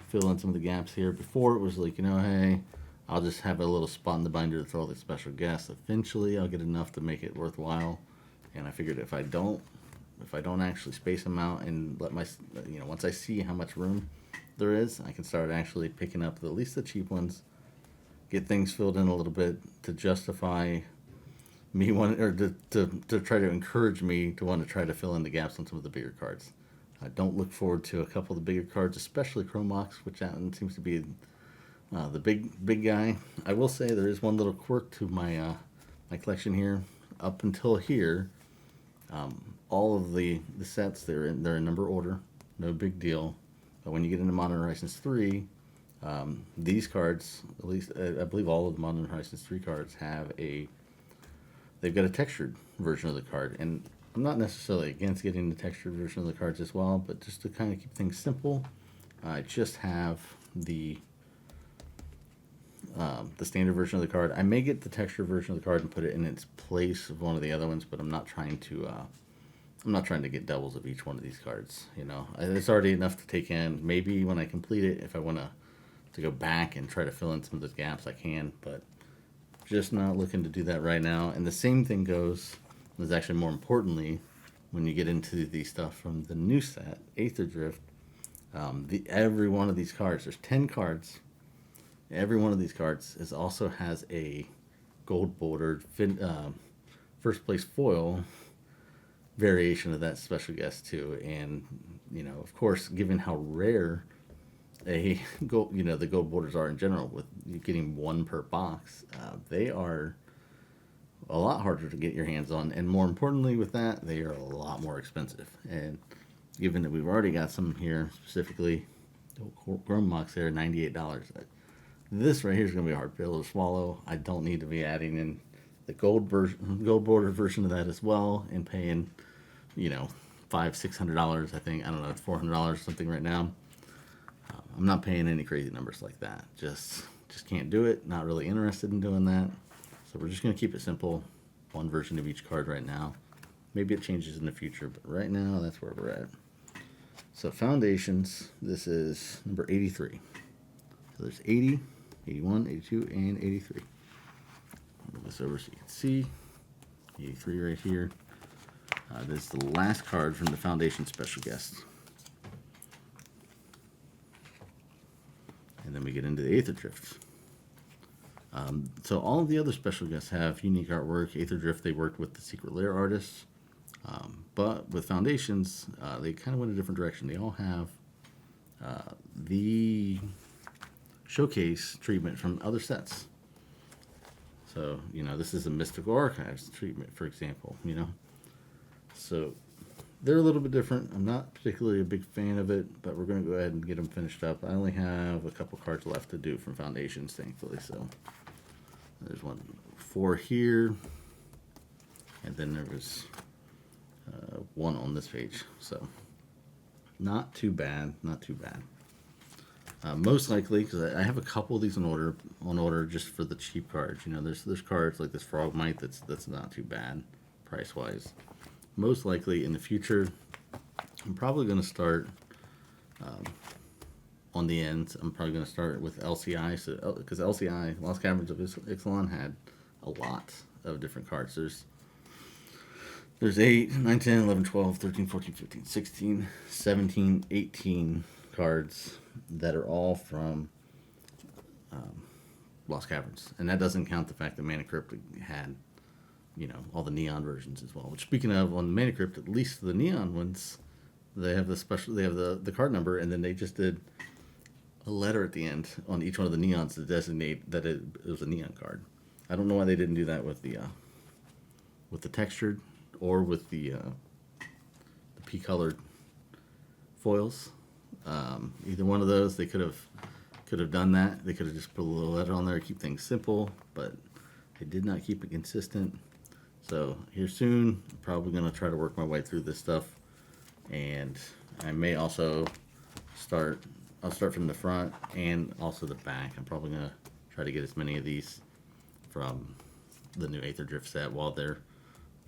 fill in some of the gaps here. Before it was like, hey, I'll just have a little spot in the binder to throw all the special guests. Eventually I'll get enough to make it worthwhile. And I figured if I don't actually space them out and let once I see how much room there is, I can start actually picking up at least the cheap ones, get things filled in a little bit to justify me wanting, or to try to encourage me to want to try to fill in the gaps on some of the bigger cards. I don't look forward to a couple of the bigger cards, especially Chromox, which that one seems to be the big guy. I will say there is one little quirk to my my collection here. Up until here, all of the sets they're in number order, no big deal. But when you get into Modern Horizons 3, these cards, at least I believe all of the Modern Horizons 3 cards they've got a textured version of the card, and I'm not necessarily against getting the textured version of the cards as well, but just to kind of keep things simple, I just have the standard version of the card. I may get the textured version of the card and put it in its place of one of the other ones, but I'm not trying to get doubles of each one of these cards. It's already enough to take in. Maybe when I complete it, if I want to go back and try to fill in some of those gaps, I can, but just not looking to do that right now. And the same thing goes, is actually more importantly, when you get into the stuff from the new set, Aether Drift, every one of these cards, there's 10 cards. Every one of these cards also has a gold bordered first place foil variation of that special guest too. And of course, given how rare a gold, the gold borders are in general, with you getting one per box, they are a lot harder to get your hands on, and more importantly, with that, they are a lot more expensive. And given that we've already got some here, specifically Chrome Mox there, $98. This right here is going to be a hard pill to swallow. I don't need to be adding in the gold border version of that as well, and paying, $500-600. I think, I don't know, it's $400 something right now. I'm not paying any crazy numbers like that. Just can't do it. Not really interested in doing that. So we're just going to keep it simple. One version of each card right now. Maybe it changes in the future, but right now that's where we're at. So foundations, this is number 83. So there's 80, 81, 82, and 83. Move this over so you can see. 83 right here. This is the last card from the foundation special guest. And then we get into the Aether Drift. So all of the other special guests have unique artwork. Aether Drift, they worked with the Secret Lair artists. But with Foundations, they kind of went a different direction. They all have the showcase treatment from other sets. So, this is a Mystical Archives treatment, for example, So they're a little bit different. I'm not particularly a big fan of it, but we're going to go ahead and get them finished up. I only have a couple cards left to do from Foundations, thankfully. So there's 4 here, and then there was 1 on this page. So not too bad, not too bad. Most likely, because I have a couple of these on order just for the cheap cards. There's cards like this Frogmite that's not too bad price wise. Most likely in the future, I'm probably going to start on the ends. I'm probably going to start with LCI, because LCI, Lost Caverns of Ixalan, had a lot of different cards. There's 8, 9, 10, 11, 12, 13, 14, 15, 16, 17, 18 cards that are all from Lost Caverns. And that doesn't count the fact that Mana Crypt had all the neon versions as well. Which, speaking of, on the Mana Crypt, at least the neon ones, they have the card number, and then they just did a letter at the end on each one of the neons to designate that it was a neon card. I don't know why they didn't do that with the textured or with the P-colored foils. Either one of those, they could have done that. They could have just put a little letter on there to keep things simple, but they did not keep it consistent. So here soon, I'm probably going to try to work my way through this stuff, and I may also I'll start from the front and also the back. I'm probably going to try to get as many of these from the new Aether Drift set while they're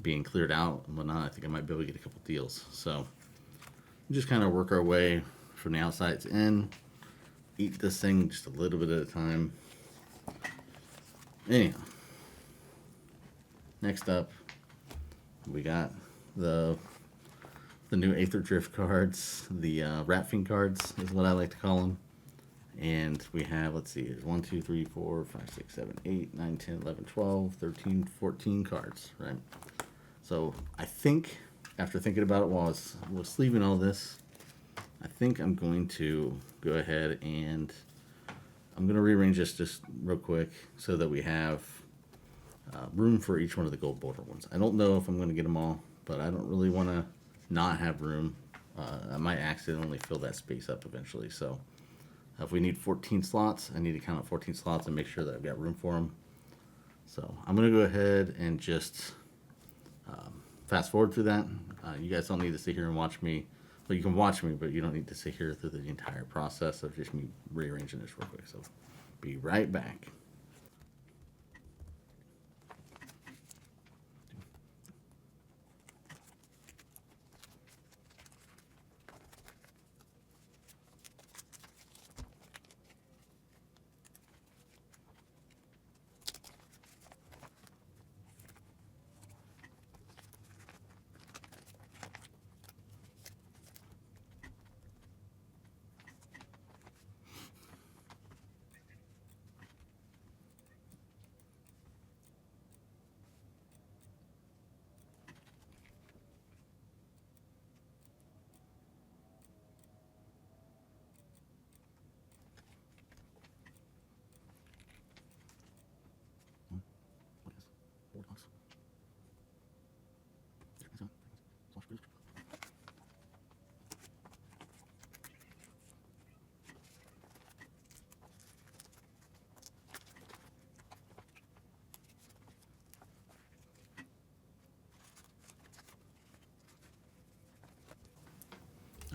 being cleared out and whatnot. I think I might be able to get a couple deals. So just kind of work our way from the outsides in, eat this thing just a little bit at a time. Anyhow, next up, we got the new Aether Drift cards, the Rat Fiend cards is what I like to call them. And we have, let's see, there's 1, 2, 3, 4, 5, 6, 7, 8, 9, 10, 11, 12, 13, 14 cards, right? So I think, after thinking about it while I was sleeving all this, I think I'm going to go ahead and I'm going to rearrange this just real quick so that we have room for each one of the gold border ones. I don't know if I'm going to get them all, but I don't really want to not have room. I might accidentally fill that space up eventually. So if we need 14 slots, I need to count up 14 slots and make sure that I've got room for them. So I'm going to go ahead and just fast forward through that. You guys don't need to sit here and watch me. Well, you can watch me, but you don't need to sit here through the entire process of just me rearranging this real quick. So be right back.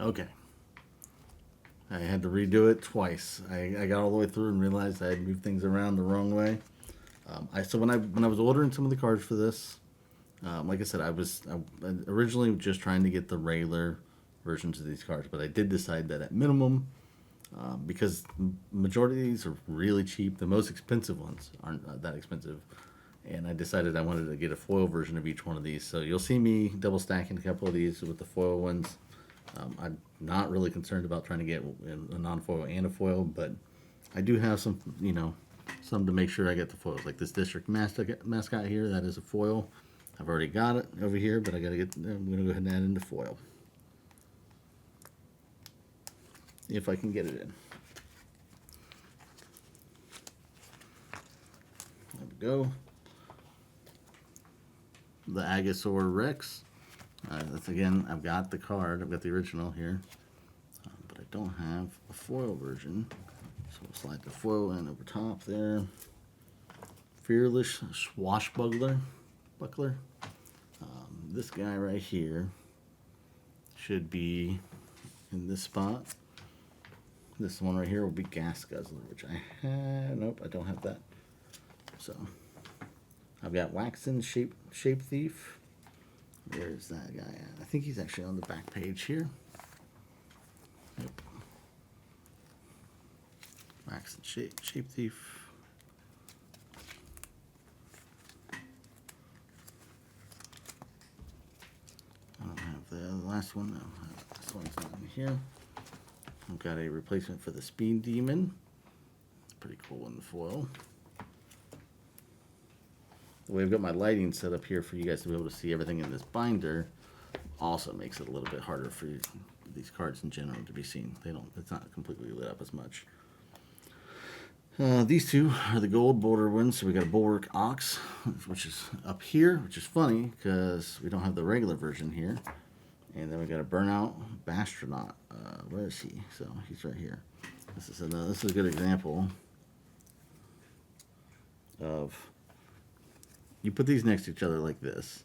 Okay. I had to redo it twice. I got all the way through and realized I had moved things around the wrong way. So when I was ordering some of the cards for this, like I said, I originally just trying to get the regular versions of these cards, but I did decide that at minimum, because majority of these are really cheap. The most expensive ones aren't that expensive, and I decided I wanted to get a foil version of each one of these. So you'll see me double stacking a couple of these with the foil ones. I'm not really concerned about trying to get a non-foil and a foil, but I do have some, some to make sure I get the foils. Like this district mascot here, that is a foil. I've already got it over here, but I'm gonna go ahead and add in the foil. If I can get it in. There we go. The Agasaur Rex. That's again, I've got the card, I've got the original here, but I don't have a foil version. So we'll slide the foil in over top there. Fearless Swashbuckler. This guy right here should be in this spot. This one right here will be Gas Guzzler, which I have. Nope, I don't have that. So I've got Waxen Shape Thief. Where's that guy at? I think he's actually on the back page here. Yep. Waxen Shape Thief. I don't have the last one. No, this one's not in here. I've got a replacement for the Speed Demon. It's pretty cool in the foil. The way I've got my lighting set up here for you guys to be able to see everything in this binder also makes it a little bit harder for these cards in general to be seen. It's not completely lit up as much. These two are the gold border ones. So we got a Bulwark Ox, which is up here, which is funny because we don't have the regular version here. And then we got a Burnout Bastronaut. Where is he? So he's right here. This is a good example of, you put these next to each other like this,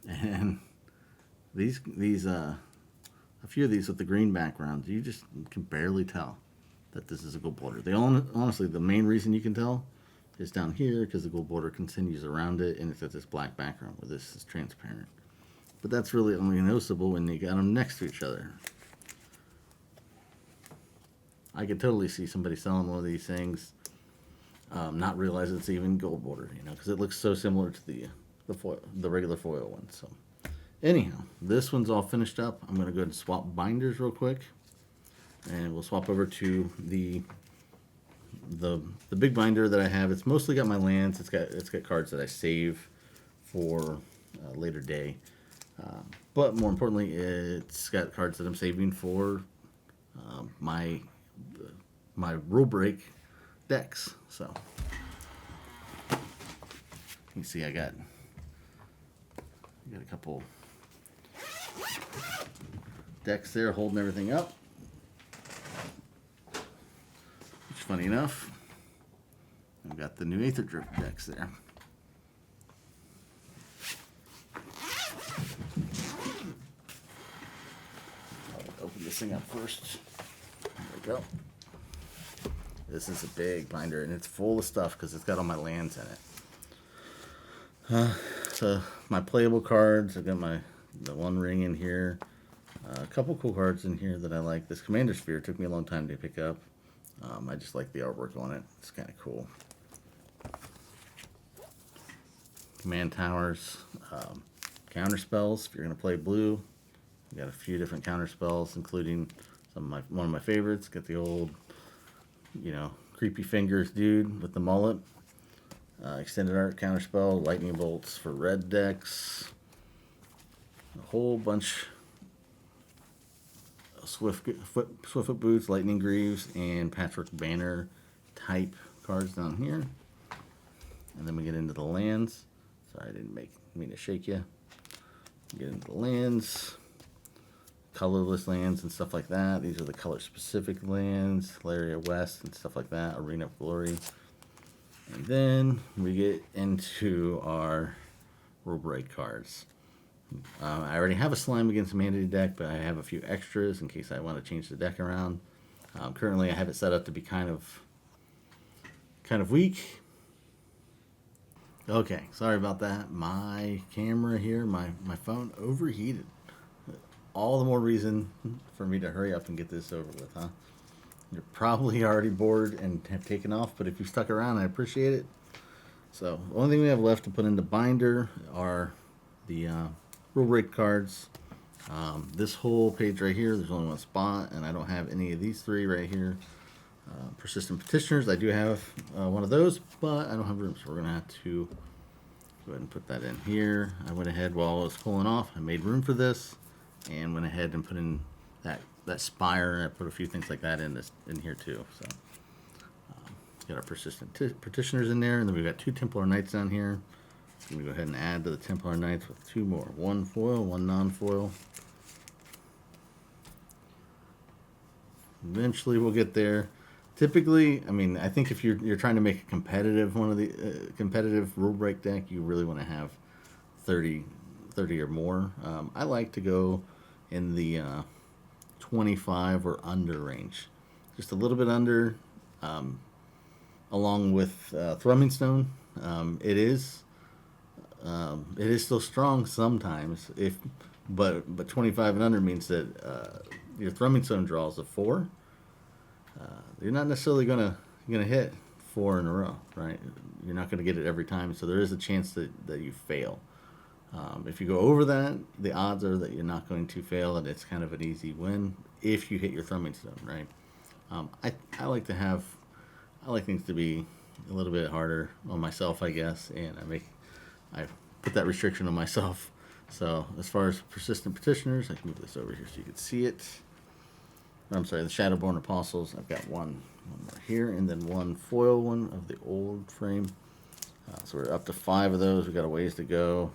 and these a few of these with the green backgrounds, you just can barely tell that this is a gold border. Honestly, the main reason you can tell is down here because the gold border continues around it, and it's got this black background where this is transparent. But that's really only noticeable when you got them next to each other. I could totally see somebody selling one of these things, not realize it's even gold border, because it looks so similar to the regular foil one. So, anyhow, this one's all finished up. I'm gonna go ahead and swap binders real quick, and we'll swap over to the big binder that I have. It's mostly got my lands. It's got cards that I save for a later day. But more importantly, it's got cards that I'm saving for my rule break decks. So you can see I got a couple decks there holding everything up. Which, funny enough, I've got the new Aether Drift decks there. Open this thing up first. There we go. This is a big binder, and it's full of stuff because it's got all my lands in it. So my playable cards, I've got the One Ring in here. A couple cool cards in here that I like. This Commander Sphere took me a long time to pick up. I just like the artwork on it. It's kind of cool. Command Towers. Counter spells if you're going to play blue. We got a few different counter spells, including one of my favorites. Got the old, creepy fingers dude with the mullet. Extended art counter spell, lightning bolts for red decks. A whole bunch of Swiftfoot Boots, Lightning Greaves, and Patchwork Banner type cards down here. And then we get into the lands. Sorry, I didn't mean to shake you. Get into the lands. Colorless lands and stuff like that. These are the color specific lands, Laria West and stuff like that, Arena of Glory. And then we get into our rule break cards. I already have a Slime Against Humanity deck, but I have a few extras in case I want to change the deck around. Currently, I have it set up to be kind of weak. Okay, sorry about that. My camera here, my phone overheated. All the more reason for me to hurry up and get this over with, huh? You're probably already bored and have taken off, but if you stuck around, I appreciate it. So, the only thing we have left to put into binder are the rule break cards. This whole page right here, there's only one spot, and I don't have any of these three right here. Persistent Petitioners, I do have one of those, but I don't have room, so we're going to have to go ahead and put that in here. I went ahead while I was pulling off, I made room for this, and went ahead and put in that spire. I put a few things like that in here too. So got our Persistent Petitioners in there, and then we've got 2 Templar Knights down here. I'm going to go ahead and add to the Templar Knights with 2 more. 1 foil, 1 non-foil. Eventually we'll get there. Typically, I mean, I think if you're trying to make a competitive competitive rule break deck, you really want to have 30 or more. I like to go in the 25 or under range, just a little bit under. Along with Thrumming Stone, it is still strong sometimes. But 25 and under means that your Thrumming Stone draws a 4. You're not necessarily gonna hit 4 in a row, right? You're not gonna get it every time, so there is a chance that you fail. If you go over that, the odds are that you're not going to fail, and it's kind of an easy win if you hit your Thrumming Stone, right? I like things to be a little bit harder on myself, I guess, and I put that restriction on myself. So as far as Persistent Petitioners, I can move this over here so you can see it. I'm sorry, the Shadowborn Apostles. I've got one more here, and then 1 foil one of the old frame. So we're up to 5 of those. We've got a ways to go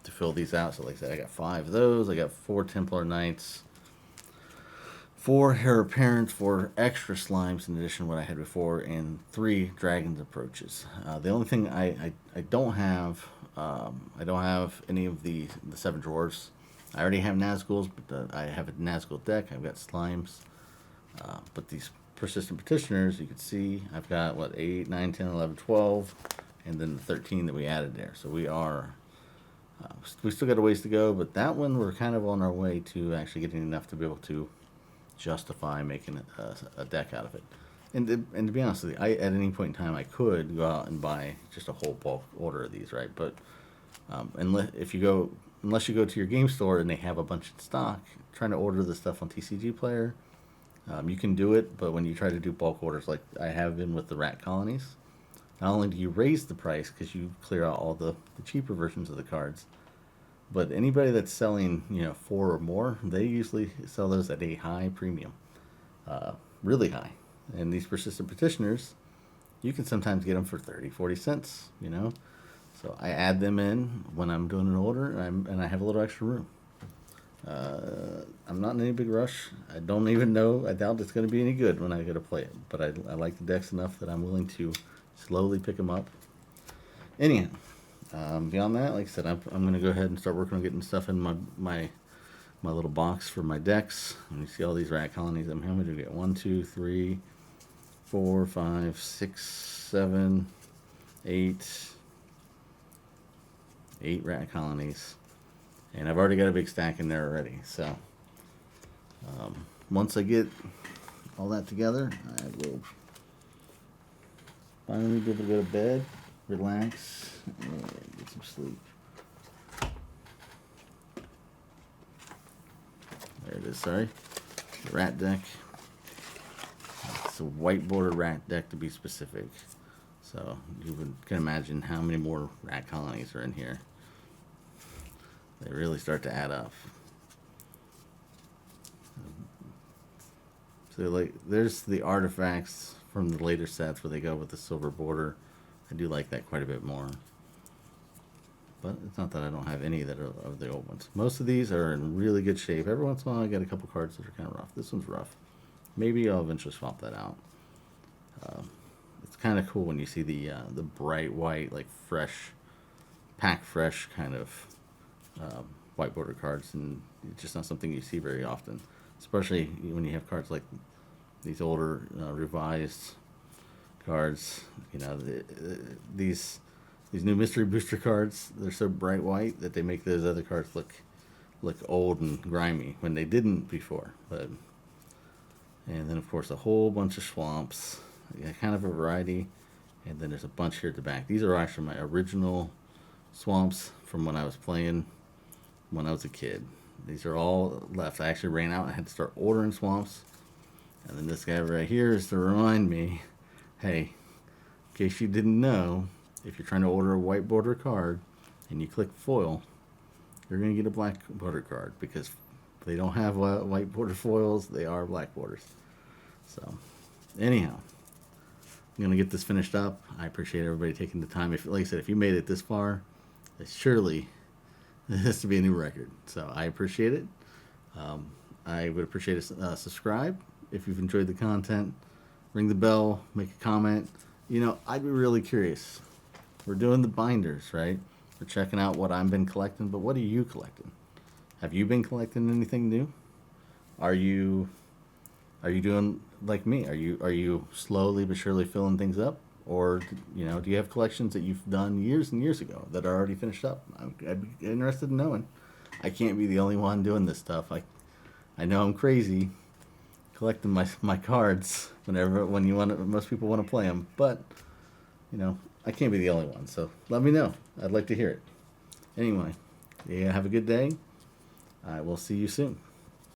to fill these out. So like I said, I got 5 of those. I got 4 Templar Knights, 4 Heir Apparent, 4 extra slimes in addition to what I had before, and 3 Dragon's Approaches. The only thing I don't have, I don't have any of the 7 drawers. I already have Nazguls, but I have a Nazgul deck. I've got slimes. But these Persistent Petitioners, you can see, I've got, 8, 9, 10, 11, 12, and then the 13 that we added there. So we still got a ways to go, but that one we're kind of on our way to actually getting enough to be able to justify making a deck out of it. And to be honest with you, at any point in time, I could go out and buy just a whole bulk order of these, right? But unless you go to your game store and they have a bunch in stock, trying to order the stuff on TCG Player, you can do it, but when you try to do bulk orders like I have been with the rat colonies, not only do you raise the price because you clear out all the cheaper versions of the cards, but anybody that's selling 4 or more, they usually sell those at a high premium, really high. And these Persistent Petitioners, you can sometimes get them for 30, 40 cents, So I add them in when I'm doing an order, and I have a little extra room. I'm not in any big rush. I don't even know. I doubt it's going to be any good when I go to play it. But I like the decks enough that I'm willing to slowly pick them up. Anyhow, beyond that, like I said, I'm going to go ahead and start working on getting stuff in my little box for my decks. And you see all these rat colonies. I'm going to get 1, 2, 3, 4, 5, 6, 7, 8 rat colonies, and I've already got a big stack in there already. So once I get all that together, I will finally be able to go to bed, relax, and get some sleep. There it is. Sorry, the rat deck. It's a white border rat deck to be specific. So you can imagine how many more rat colonies are in here. They really start to add up. So there's the artifacts from the later sets where they go with the silver border. I do like that quite a bit more. But it's not that I don't have any that are of the old ones. Most of these are in really good shape. Every once in a while I get a couple cards that are kind of rough. This one's rough. Maybe I'll eventually swap that out. It's kind of cool when you see the bright white, fresh pack fresh kind of white border cards, and it's just not something you see very often, especially when you have cards like these older revised cards. You know, these new mystery booster cards, they're so bright white that they make those other cards look old and grimy when they didn't before. But and then of course a whole bunch of swamps, yeah, kind of a variety, and then there's a bunch here at the back. These are actually my original swamps from when I was playing when I was a kid. These are all left. I actually ran out. I had to start ordering swamps, and then this guy right here is to remind me, hey, in case you didn't know, if you're trying to order a white border card and you click foil, you're going to get a black border card, because they don't have white border foils. They are black borders. So anyhow, I'm going to get this finished up. I appreciate everybody taking the time. If, like I said, if you made it this far, surely it has to be a new record. So I appreciate it. I would appreciate a subscribe if you've enjoyed the content. Ring the bell, make a comment. You know, I'd be really curious. We're doing the binders, right? We're checking out what I've been collecting, but what are you collecting? Have you been collecting anything new? Are you doing like me? Are you slowly but surely filling things up? Or, you know, do you have collections that you've done years and years ago that are already finished up? I'd be interested in knowing. I can't be the only one doing this stuff. I know I'm crazy collecting my cards when most people want to play them, but you know, I can't be the only one. So let me know. I'd like to hear it. Anyway, yeah, have a good day. I will see you soon.